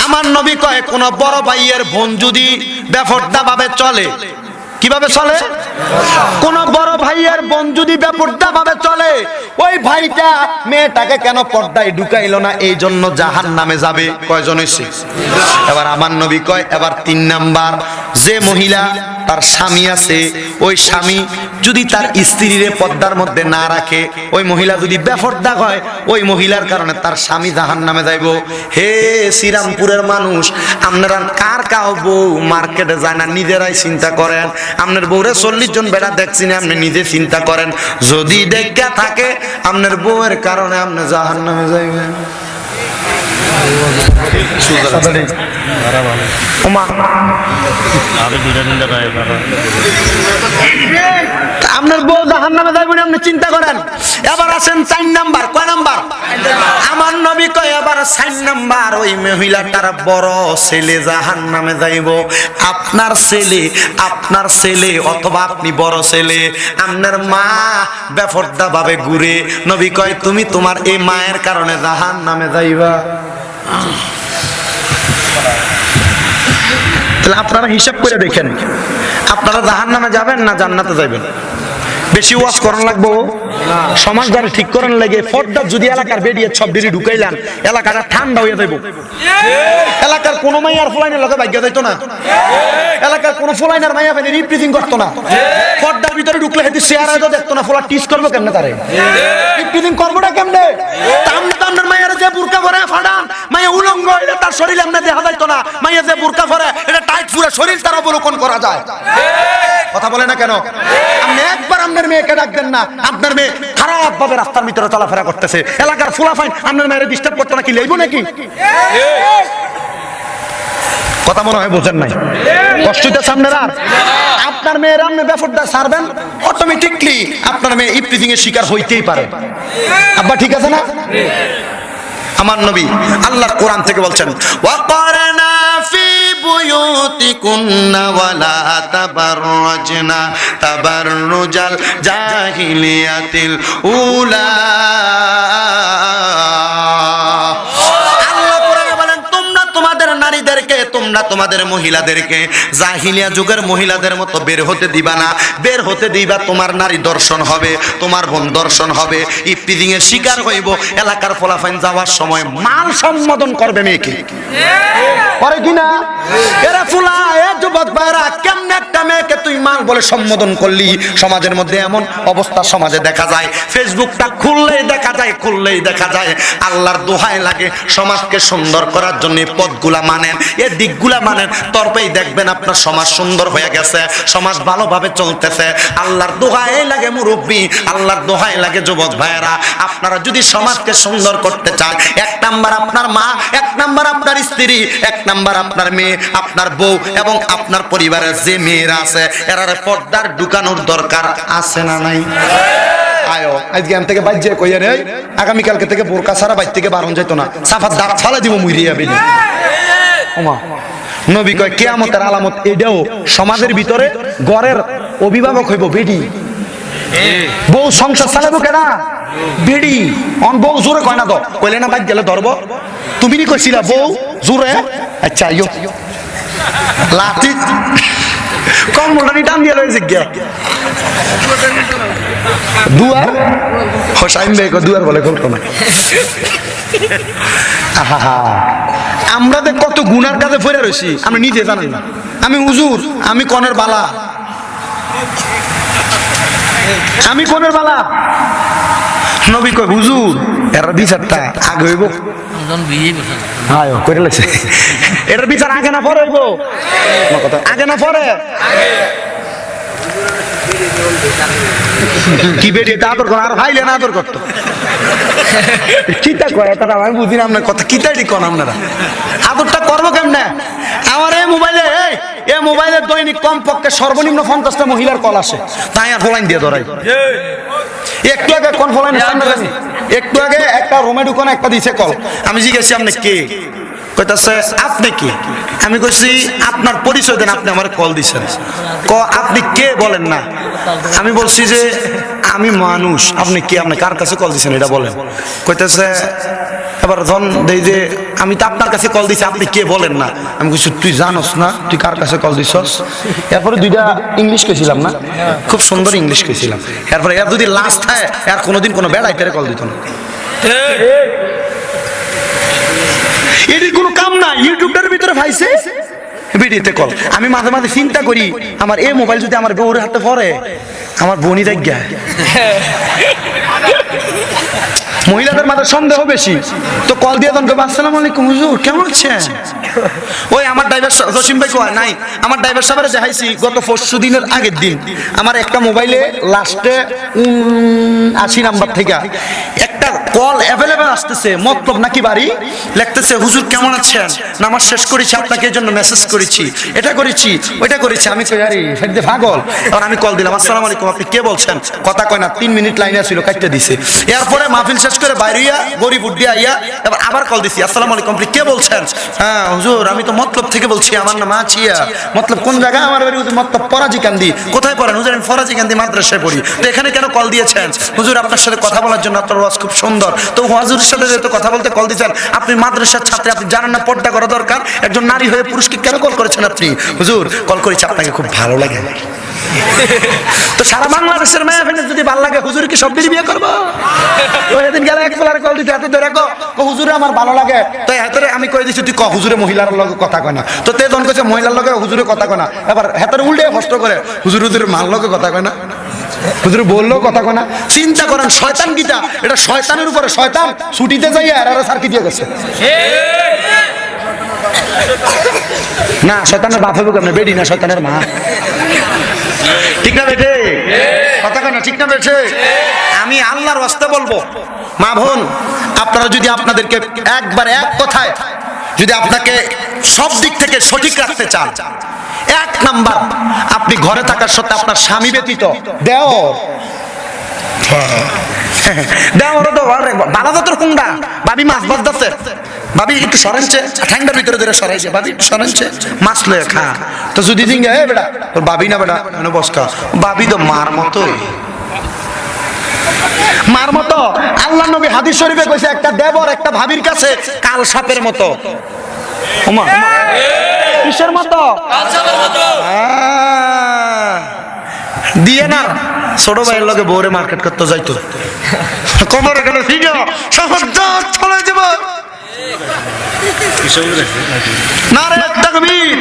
আমার নবী কয় কোন বড় ভাইয়ের বোন যদি বেফরদা ভাবে চলে, কিভাবে চলে? কোন বড় ভাইয়ের বোন যদি বেপরদা ভাবে চলে, ওই ভাইটা মেয়েটাকে কেন পর্দায় ঢুকাইলো না, এই জন্য জাহান্নামে যাবে। কয়জন হইছে? এবার আমার নবী কয় এবার 3 নাম্বার, যে মহিলা তার স্বামী আছে, ওই স্বামী যদি তার স্ত্রীরে পর্দার মধ্যে না রাখে, ওই মহিলা যদি বেপরদা হয়, ওই মহিলার কারণে তার স্বামী জাহান্নামে যাইব। হে শ্রীরামপুরের মানুষ, আপনারা কার কাউ বউ মার্কেটে যায় না, নিজেরাই চিন্তা করেন। আপনার বউরে 40 জন বেড়া দেখছি না, আপনি নিজে চিন্তা করেন। যদি দেখা থাকে আপনার বউয়ের কারণে আপনি জাহান্নামে যাইবেন। আপনার বউ জাহান্নামে যাইবেন, আপনি চিন্তা করেন। এবার আসেন 4 নাম্বার। কয় নাম্বার? আমার নবী কয় এবার 4 নাম্বার, ওই মহিলাটার বড় ছেলে জাহান্নামে যাইব। আপনার ছেলে অথবা আপনি বড় ছেলে, আপনার মা বেফরদা ভাবে ঘুরে, নবী কয় তুমি তোমার এই মায়ের কারণে জাহান্নামে যাইবা। তাহলে আপনারা হিসাব করে দেখেন, আপনারা জাহান্নামে যাবেন না জান্নাতে যাবেন? বেশি ওয়াজ করান লাগবো, সমাজদারি ঠিক করার লাগে। পর্দা যদি এলাকার বেরিয়ে সব বেরি ঢুকাইলাম, এলাকাটা ঠান্ডা হয়ে যাইব। এলাকার কোনো মাইয়ার ফুলাইনের লোকে ভাগ্য যাইতো না, এলাকার কোনো ফুলাইনার মাইয়া ফেলে রিপ্রেজেন্ট করতো না। পর্দার ভিতরে ঢুকলে হেঁটে শেয়ার হয়তো দেখতো না, ফুলা টিস করবো কেমনে, তারে রিপ্রেজেন্ট করবোটা কেমনে? আপনার মাইয়ার যে বুরকা পরে ফাড়ান, মাইয়া উলঙ্গ, এটা তার শরীর এমনি দেখা যাইতো না। মাইয়া যে বুরকা পরে, এটা টাইট পুরো শরীর তার অবলোকন করা যায়। কথা বলে না কেন? আপনি একবার আপনার মেয়েকে ডাকবেন না, আপনার মেয়ে খারাপ ভাবে রাস্তার ভিতরে চলাফেরা করতেছে, এলাকার ফুলাফাইন আপনার মেয়ের ডিস্টার্ব করতো নাকি, লেইব নাকি? কথা মনে হয় বোঝেন নাই, কষ্ট হইতেছে আপনার। আর আপনার মেয়ের আপনি বেফরদা ছাড়বেন, অটোমেটিকলি আপনার মেয়ে ইফতিজিং এর শিকার হইতেই পারে। আব্বা ঠিক আছে না? আমার নবী আল্লাহর কোরআন থেকে বলছেন, ওয়াকারনা ফি বুয়ুতিকুন্না ওয়ালা তাবাররাজনা তাবাররুজাল জাহিলিয়াতিল উলা। আল্লাহ কোরআনে বলেন তোমরা তোমাদের নারীদেরকে, তোমরা তোমাদের মহিলাদেরকে জাহিলিয়া যুগের মহিলাদের মতো বের হতে দিবা না। বের হতে দিবা, তোমার নারী দর্শন হবে, তোমার বোন দর্শন হবে, ইফতিজিং এর শিকার হইব। এলাকার ফলাফাইন যাওয়ার সময় মাল সম্বোধন করবে মেয়েকে, করে কিনা? এরা ফুলা এ যুবক ভাইরা, কেমনে একটা মেয়েকে তুই মাল বলে সম্বোধন করলি? সমাজের মধ্যে এমন অবস্থা সমাজে দেখা যায়, ফেসবুকটা খুললেই দেখা যায়। আল্লাহর দোহাই লাগে, সমাজকে সুন্দর করার জন্য পথগুলা মানেন, এ দিকগুলা মানেন, তরপেই দেখবেন আপনার সমাজ সুন্দর হয়ে গেছে, সমাজ ভালোভাবে চলতেছে। আল্লাহর দোহাই লাগে মুরব্বী, আল্লাহর দোহাই লাগে যুবক ভাইয়েরা, আপনারা যদি সমাজকে সুন্দর করতে চান, 1 নাম্বার আপনার মা, 1 নাম্বার আপনার স্ত্রী, 1 নাম্বার আপনার মেয়ে, আপনার বউ এবং আপনার পরিবারের যে মেয়েরা আছে, এরা পর্দার ঢুকানোর দরকার আছে না নাই? আয়ো আজকে আম থেকে বাইর কইয়া নেই, আগামীকালকে থেকে বোরকা ছাড়া বাইর থেকে বারণ যেত না, সাফার দাঁত ফালা দিব মুইরে যাবে। ওমা নবী কয় কিয়ামতের আলামত এটাও, সমাজের ভিতরে ঘরের অভিভাবক হইব বেডি, বউ সংসার চালাবো কেনা বেডি। অন বউ জোরে কয় না, তো কইলে না বাইর গেলে ধরবো। তুমি নি কইছিলা বউ জোরে? আচ্ছা আইও লাঠি কম মোটানি টান দিয়ে লয়েছে গিয়া দুয়ার হোসাইন ভাই দুয়ার বলে কত না। আমরা তো কত গুনার কাজে ফেরে রয়েছি, আমি নিজে জানি না। আমি হুজুর, আমি কনের বালা, আমি কনের বালা। নবী কয় হুজুর এর বিচারটা আগে হইব হ্যাঁ করে লাগছে এটার বিচার আগে না পরে হইব আগে না পরে কি বেটি এটা আদর কর আর ভাইলে না আদর করতো কিতা কয় তারা আমি বুঝি না আপনার কথা কিতাই কোন আপনারা আদরটা করবো কেমনে আমার এই মোবাইলে দৈনিক কমপক্ষে সর্বনিম্ন 50টা মহিলার কল আসে তাই আর ফলাইন দিয়ে ধরাই একটু আগে কোন ফলাইন একটু আগে একটা রুমে ঢুকানো একটা দিছে কল আমি জিজ্ঞেস আপনি কে কইতাছে আপনি কি আমি কইছি আপনার পরিচয় দেন আপনি আমার কল দিছেন আপনি কে বলেন না আমি বলছি যে আমি মানুষ আপনি কে আপনি কার কাছে কল দিছেন এটা বলেন কইতাছে এবার ধন দেই যে আমি তো আপনার কাছে কল দিছি আপনি কে বলেন না আমি কইছি তুই জানোস না তুই কার কাছে কল দিছস এরপরে দুইটা ইংলিশ কইছিলাম না খুব সুন্দর ইংলিশ কইছিলাম এরপরে এর যদি লাস্ট হয় আর কোনোদিন কোনো বেড়াই পেরে কল দিত না এর কোনো কাম না ইউটিউবের ভিতরে ভাইছে ভিডিওতে কল আমি মাঝে মাঝে চিন্তা করি আমার এই মোবাইল যদি আমার বউর হাতে পড়ে আমার বোনই দেখা মহিলাদের মাঝে সন্দেহ বেশি তো কল দিয়ে তখন আসসালামু আলাইকুম হুজুর কেমন আছেন ওই আমার ড্রাইভার জসিম ভাই কয় নাই আমার ড্রাইভার সাহেবের দেখাইছি গত 4 দিনের আগের দিন আমার একটা মোবাইলে লাস্টে 80 নাম্বার থেকে একটা কল অ্যাভেলেবল আসতেছে মতলব নাকি বাড়ি লিখতেছে হুজুর কেমন আছেন নামাজ শেষ করেছি আপনাকে এই জন্য মেসেজ করেছি এটা করেছি ওইটা করেছি আমি কই আরে ফেরদে পাগল আর আমি কল দিলাম আসসালামু আলাইকুম আপনি কে বলছেন কথা কয় না 3 মিনিট লাইনে ছিল কাটতে দিছে এরপরে মাহফিল শেষ করে বাইরিয়া গরিব উদ্দিয়া আইয়া এবার আবার কল দিছি আসসালামু আলাইকুম আপনি কে বলছেন হ্যাঁ হুজুর আমি তো মতলব থেকে বলছি আমার নাম আছিয়া মতলব কোন জায়গা আমার বাড়ি মতলব ফরাজি কান্দি কোথায় পড়েন হুজুর আমি ফরাজি কান্দি মাদ্রাসায় পড়ি তো এখানে কেন কল দিয়েছেন হুজুর আপনার সাথে কথা বলার জন্য আপনার ওয়াজ খুব সুন্দর তো হুজুরের সাথে যেহেতু কথা বলতে কল দিয়েছেন আপনি মাদ্রাসার ছাত্রী আপনি জানেন না পর্দা করা দরকার একজন নারী হয়ে পুরুষকে কেন কল করেছেন আপনি হুজুর কল করেছি আপনাকে খুব ভালো লাগে তো সারা বাংলাদেশের মেয়ে ফেনে যদি ভালো লাগে হুজুর কি সব দিন বিয়ে করবো ওই দিন গেলে এক ফেলার কল দিতে হাতে ধরে হুজুরে আমার ভালো লাগে তাই হাতের আমি কই দিছি তুই হুজুরে মহিলার লগে কথা কয় না তো তে জন কইছে মহিলার লগে হুজুরে কথা কয় না এবার হাতের উল্টে কষ্ট করে হুজুরের মাল লগে কথা কয় না হুজুর বললো কথা কয় না চিন্তা করেন শয়তান গীতা এটা শয়তানের উপরে শয়তান ছুটিতে যাইয়া আর সার্কি দিয়ে গেছে না শয়তানের বাপ হবে কেমন বেডি না শয়তানের মা ঠিক না বেটে কথা কয় না ঠিক না বেটে আমি আল্লাহর ওয়াস্তে বলবো মা বোন আপনারা যদি আপনাদেরকে একবার এক কথায় যদি আপনাকে সব দিক থেকে সঠিক রাখতে চান এক নাম্বার আপনি ঘরে থাকার সত্ত্বে আপনার স্বামী ব্যতীত ভাবি মাছ বাজ যাচ্ছে ভাবি একটু সরেনছে ঠান্ডার ভিতরে ধরে সরাইছে ভাবি একটু সরেনছে মাছ লয়ে খা তো যদি দিন বেটা তোর ভাবি না বেটা বসকা ভাবি তো মার মতোই মার মতো আল্লাহ নবী হাদিস শরীফে কইছে একটা দেবর একটা ভাবির কাছে কাল সাপের মতো ওমা কিসের মতো কাল সাপের মতো দিয়ে না ছোট ভাইয়ের লগে বউরে মার্কেট করতে যাইতো কবরে গেলে ঠিক চলে যাব নারে তাকবীর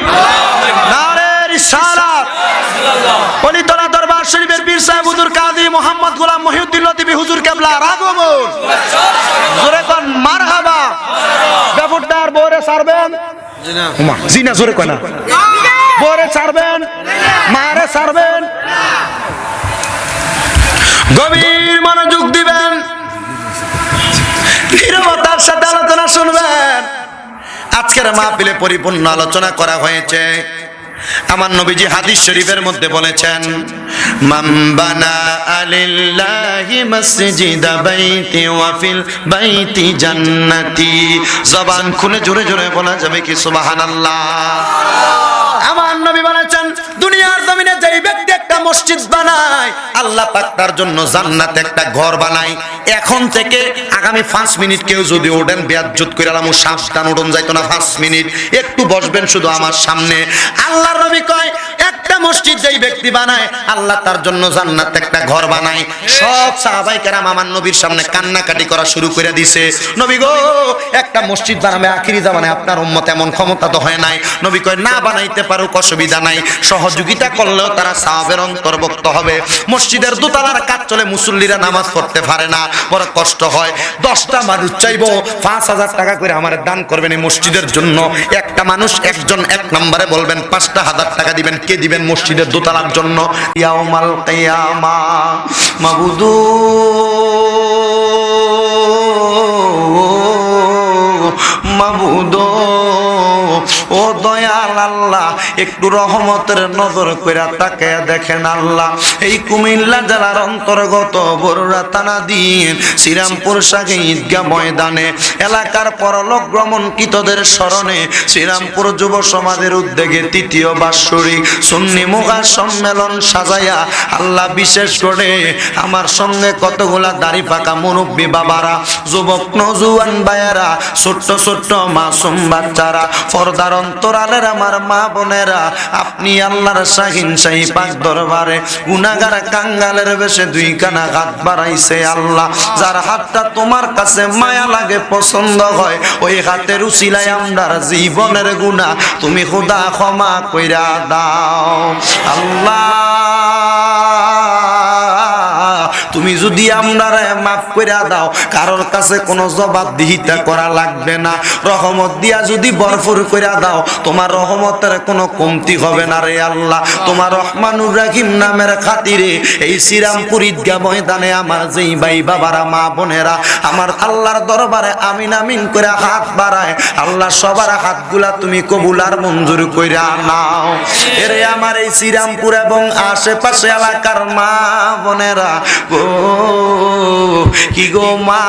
নারে রিসালাত ওলিতলা দরবার শরীফের পীর সাহেব হুজুর কাজী মোহাম্মদ গোলাম মহিউদ্দিন লতিফি হুজুর কেবলার আগমন জোরে কোন মারহাবা ব্যাপারটার বউরে ছাড়বেন ওমা জিনা জোরে কোন না বউরে ছাড়বেন মারে ছাড়বেন গভীর মনোযোগ দিবেন নীরবতার সাথে আলোচনা শুনবেন আজকের মাহফিলে পরিপূর্ণ আলোচনা করা হয়েছে আমার নবীজি হাদিস শরীফের মধ্যে বলেছেন মান বানা আলিল্লাহি মাসজিদা বাইতি ওয়া ফিল বাইতি জান্নাতি জবান খুলে জোরে জোরে বলা যাবে কি সুবহানাল্লাহ আমার নবী বলেছেন দুনিয়ার জমিনে যেই ব্যক্তি একটা মসজিদ বানায় আল্লাহ পাক তার জন্য জান্নাতে একটা ঘর বানায় এখন থেকে আগামী 5 মিনিট কেউ যদি ওঠেন বেয়াজ্জত কইরালাম সাবধান ওঠন যাইতো না 5 মিনিট একটু বসবেন শুধু আমার সামনে আল্লাহর নবী কয় একটা মসজিদ যেই ব্যক্তি বানায় আল্লাহ তার জন্য জান্নাতে একটা ঘর বানায়। সব সাহাবায়ে কেরাম আমার নবীর সামনে কান্নাকাটি করা শুরু করে দিছে, নবী গো একটা মসজিদ বানাবে আখিরি জামানে, আপনার উম্মত এমন ক্ষমতা তো হয় নাই। নবী কয় না বানাইতে পারো, অসুবিধা নাই, সহযোগিতা করলেও তারা সাহাবের অন্তর্ভুক্ত হবে। মসজিদের দোতলার কাজ চলে, মুসল্লিরা নামাজ পড়তে পারে না, বড় কষ্ট হয়। 10টা মানুষ চাইবো 5000 টাকা করে আমার দান করবেন এই মসজিদের জন্য। একটা মানুষ একজন এক নম্বরে বলবেন 5000 টাকা দিবেন, কে দিবেন মসজিদের দোতলার জন্য? ইয়াউমাল কিয়ামা মাবুদু মাবুদো, ও দয়াল আল্লাহ একটু রহমতের নজর কইরা তাকায়া দেখেন আল্লাহ, এই কুমিল্লা জেলার অন্তর্গত বরুড়া থানাধীন শ্রীরামপুর শাখা ঈদগাহ ময়দানে এলাকার পরলোক ভ্রমণকৃতদের স্মরণে শ্রীরামপুর যুব সমাজের উদ্যোগে 3য় বাৎসরিক সুন্নি মুগা সম্মেলন সাজাইয়া আল্লাহ বিশেষ করে আমার সঙ্গে কতগুলা দাড়ি পাকা মুরব্বী বাবারা, যুবক নজুয়ান ভাইয়েরা, ছোট্ট ছোট্ট মাসুম বাচ্চারা, পর্দার অন্তরালের আমার মা বোনেরা, আপনি আল্লাহর শাহিন শাহী পাক দরবারে গুনাহগার কাঙ্গালের বেশে 2 কানা হাত বাড়াইছে আল্লাহ, যার হাতটা তোমার কাছে মায়া লাগে, পছন্দ হয়, ওই হাতের উসিলায় আমরার জীবনের গুনাহ তুমি খোদা ক্ষমা কইরা দাও আল্লাহ। তুমি যদি আমরারে মাফ কইরা দাও, কারোর কাছে কোনো জবাবদিহিতা করা লাগবে না, রহমত দিয়া যদি ভরপুর কইরা দাও, তোমার রহমতের কোনো কমতি হবে না রে আল্লাহ। তোমার রহমানুর রহিম নামের খাতিরে এই শ্রীরামপুর ঈদগাহ ময়দানে আমার যেই ভাই বাবারা মা বোনেরা আমার আল্লাহর দরবারে আমিন আমিন করে হাত বাড়ায়, আল্লাহ সবার হাতগুলা তুমি কবুল আর মঞ্জুর কইরা নাও। এরে আমার এই শ্রীরামপুর এবং আশেপাশে এলাকার মা বোনেরা গো, কি গো মা,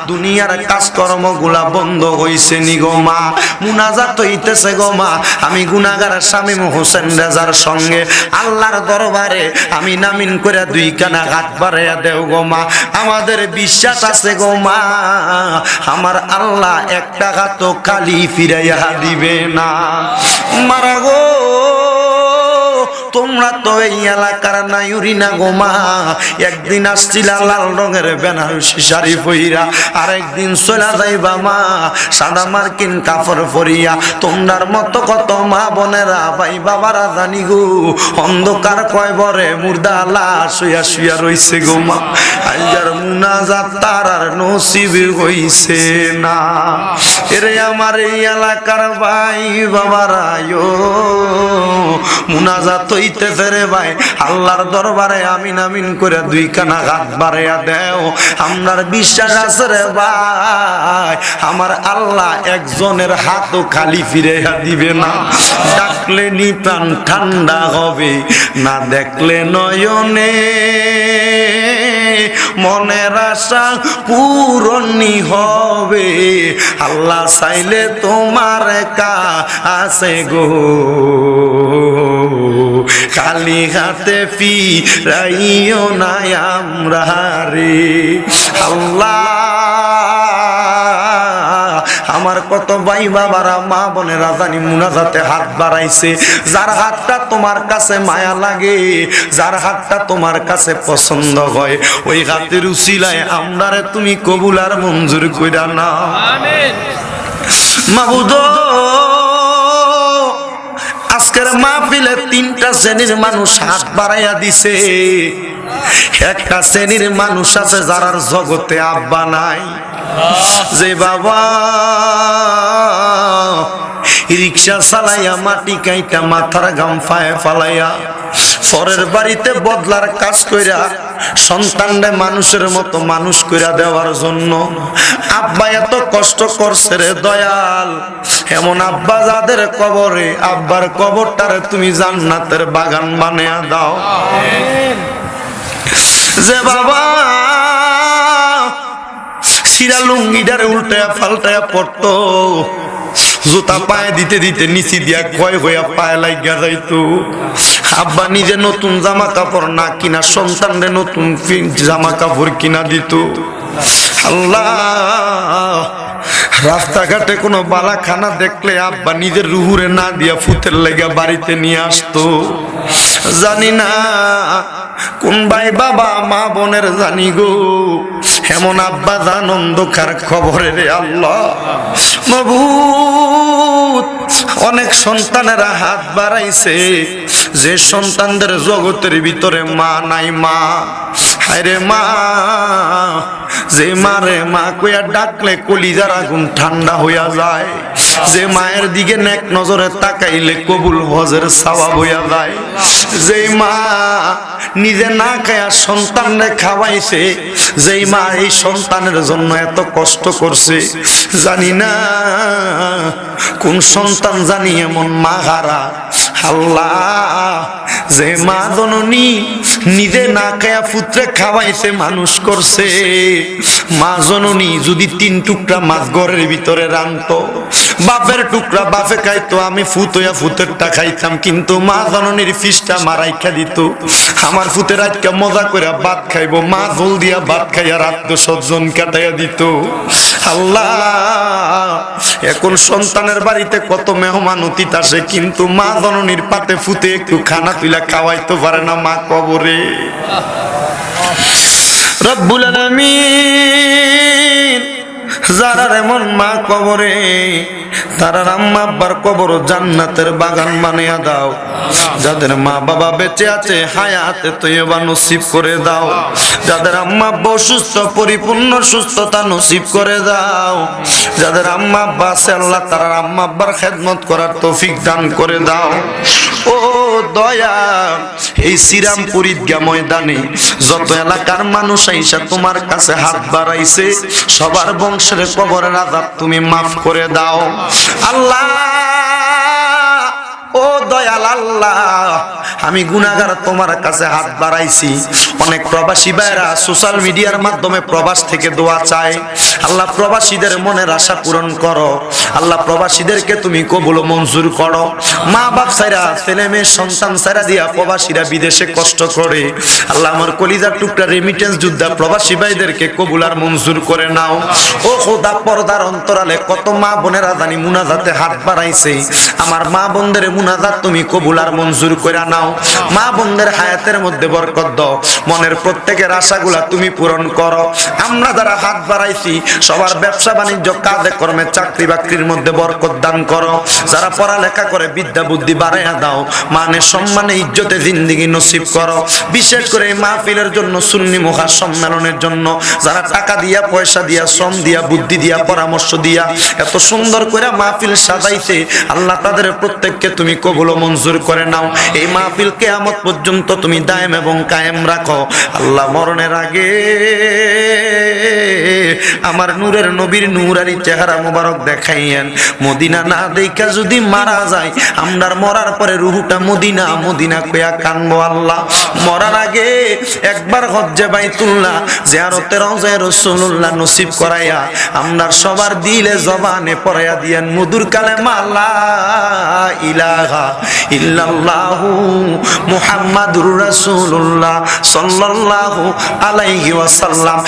দুনিয়ার কাজকর্ম গুলা বন্ধ হইছে নি গো মা, মুনাজাত হইতেছে গো মা, আমি গুনাহগার শামীম হোসেন রেজার সঙ্গে আল্লাহর দরবারে আমি নামিন করে 2 কানা হাত বাড়াইয়া দেও গো মা। আমাদের বিশ্বাস আছে গো মা, আমার আল্লাহ 1 টাকা তো খালি ফিরাইয়া দিবে না। মারা গো তোমরা তো এই এলাকার নাইউরি না গো মা, একদিন আসছিলা লাল রঙের বেনারসি শাড়ি পইরা, আরেকদিন চলা যাইবা মা সাদা মার্কিন কাপড় পরিয়া। তোমরার মতো কত মা বোনেরা ভাই বাবারা জানি গো অন্ধকার কয়বরে মুর্দা লাশ হইয়া শুইয়া রইছে গো মা, আইয়ার মুনাজাত তার আর নসিব হইছে না। এরে আমার এই এলাকার ভাই বাবারা ইয়ো মুনাজাত হইতে ফেরে ভাই আল্লাহর দরবারে আমিন আমিন করে 2 কানা হাত বাড়াইয়া দেও। আমরার বিশ্বাস আছে রে ভাই আমার আল্লাহ একজনের হাতও খালি ফিরাইয়া দিবে না। ডাকলে নি প্রাণ ঠান্ডা হবে, না দেখলে নয়নে মনের আশা পূরণই হবে, আল্লাহ চাইলে তোমার কাছে গো খালি হাতে ফিরাইও না আমরা রে আল্লাহ। আমার কত ভাই বাবারা মা বোনেরা জানি মুনাজাতে হাত বাড়াইছে, যার হাতটা তোমার কাছে মায়া লাগে, যার হাতটা তোমার কাছে পছন্দ হয়, ওই হাতের উসিলায় আমরারে তুমি কবুল আর মঞ্জুর কইরা নাও আমিন। মাবুদ আজকের মাহফিলে 3টা শ্রেণীর মানুষ হাত বাড়াইয়া দিছে। একটা শ্রেণীর মানুষ আছে যারার জগতে আব্বা নাই, যে বাবা রিক্সা চালাইয়া মাটি কাইটা মাথার গাম ফায়ে ফালাইয়া পরের বাড়িতে বদলার কাজ কইরা সন্তানরে মানুষের মতো মানুষ কইরা দেওয়ার জন্য আব্বা এত কষ্ট করছে রে দয়াল। এমন আব্বা যাদের কবরে, আব্বার কবরটারে তুমি জান্নাতের বাগান বানিয়ে দাও। যে বাবা সিরা লুঙ্গিটারে উল্টায়া পাল্টায়া পড়তো, জুতা পায়ে দিতে দিতে নিচি দিয়া ক্ষয় হইয়া পায়ে লাগিয়া যাইতো, আব্বা নিজে নতুন জামা কাপড় না কিনা সন্তানরে নতুন জামা কাপড় কিনা দিত। আল্লাহ রাস্তাঘাটে কোনো বালা খানা দেখলে আব্বা নিজের রুহুরে না দিয়া ফুতের লেগা বাড়িতে নিয়ে আসতো। জানি না কোন ভাই বাবা মা বোনের জানি গো, এমন আব্বা জান অন্ধকার খবরে রে আল্লাহ মাবুদ। অনেক সন্তানেরা হাত বাড়াইছে, যে সন্তানদের জগতের ভিতরে মা নাই, মা হায়রে মা, যে মারে মা কইয়া ডাকলে কলিজার আগুন ঠান্ডা হইয়া যায়, যে মায়ের দিকে নেক নজরে তাকাইলে কবুল হজের সওয়াব হইয়া যায়, যে মা নিজে না খায়া সন্তানরে খাওয়াইছে, যেই মা এই সন্তানের জন্য এত কষ্ট করছে, জানি না কোন সন্তান জানি এমন মা হারা আল্লাহ, যে মা জননী নিজে না খায়া পুত্রে খাওয়াইছে মানুষ করছে। মা জননী যদি 3 টুকরা মাছ ঘরের ভিতরে রাখতো, বাপের টুকরা বাপে খাইতো, আমি ফুত হইয়া ফুতেরটা খাইতাম, কিন্তু মা জননীর ফিসটা মারাইখা দিত, আমার ফুতের আজকে মজা করে ভাত খাইবো, মা ঝোল দিয়া ভাত খাইয়া আত্মস্বজন কাটাইয়া দিত। আল্লাহ, এখন সন্তানের বাড়িতে কত মেহমান অতিথি আসে, কিন্তু মা জননীর পাতে ফুতে একটু খানা তুইলা খাওয়াইতে পারে না মা কবরে। রব্বুল আলামিন যারা এমন মা কবরে, তারা আম্মা আব্বার কবর জান্নাতের বাগান বানিয়ে দাও। যাদের মা বাবা বেঁচে আছে হায়াতে তৈয়বা নসিব করে দাও। যাদের আম্মা আব্বা অসুস্থ পরিপূর্ণ সুস্থতা নসিব করে দাও। যাদের আম্মা আব্বা আছে আল্লাহ তারা আম্মা আব্বার খেদমত করার তৌফিক দান করে দাও। ও দয়া, এই শ্রীরামপুর ঈদগাহ ময়দানে যত এলাকার মানুষ আইসা তোমার কাছে হাত বাড়াইছে, সবার বংশের কবরের আযাব তুমি মাফ করে দাও আল্লাহ। ও দয়াল আল্লাহ, আমি গুনাহগার তোমার কাছে হাত বাড়াইছি। অনেক প্রবাসী ভাইরা সোশ্যাল মিডিয়ার মাধ্যমে প্রবাস থেকে দোয়া চায়। আল্লাহ, প্রবাসীদের মনের আশা পূরণ করো আল্লাহ, প্রবাসীদেরকে তুমি কবুল মঞ্জুর করো। মা বাপ ছাইরা ছেলে মেয়ে সন্তান ছাইরা দিয়া প্রবাসীরা বিদেশে কষ্ট করে, আল্লাহ আমার কলিজার টুকরা রেমিটেন্স যোদ্ধা প্রবাসী ভাইদেরকে কবুল আর মঞ্জুর করে নাও। ও খোদা, পর্দার অন্তরালে কত মা বোনেরা জানি মুনাজাতে হাত বাড়াইছে, আমার মা বোনদের মুনাজাত তুমি কবুল আর মঞ্জুর করে নাও। মা বোনদের হায়াতের মধ্যে বরকত দাও, মনের প্রত্যেকের আশাগুলা তুমি পূরণ করো। আমরা যারা হাত বাড়াইছি সবার ব্যবসা বাণিজ্য কাজে কর্মে চাকরি বাকরির মধ্যে বরকত দান করো। যারা পড়ালেখা করে বিদ্যা বুদ্ধি বাড়াইয়া দাও, মানে সম্মানে ইজ্জতে জিন্দেগি নসিব করো। বিশেষ করে এই মাহফিলের জন্য সুন্নি মুখা সম্মেলনের জন্য যারা টাকা দিয়া পয়সা দিয়া শ্রম দিয়া বুদ্ধি দিয়া পরামর্শ দিয়া এত সুন্দর করে মাহফিল সাজাইছে, আল্লাহ তাদের প্রত্যেককে তুমি কবুল ও মঞ্জুর করে নাও। এই মাহফিল কিয়ামত পর্যন্ত তুমি দায়েম এবং কায়েম রাখো আল্লাহ। মরণের আগে আমার নূরের নবীর নূরানি চেহারা মোবারক দেখাইয়েন। মদিনা না দেখা যদি মারা যায়, আমরার মরার পরে রুহুটা মদিনা মদিনা কইয়া কানবো আল্লাহ। মরার আগে একবার হজ্জে বাইতুল্লাহ জিয়ারতে রওজায়ে রাসূলুল্লাহ নসিব করাইয়া আমরার সবার দিলে জবানে পড়াইয়া দিয়েন মধুর কালেমা লা ইলাহা ইল্লাল্লাহু মুহাম্মাদুর রাসূলুল্লাহ সাল্লাল্লাহু আলাইহি ওয়াসাল্লাম।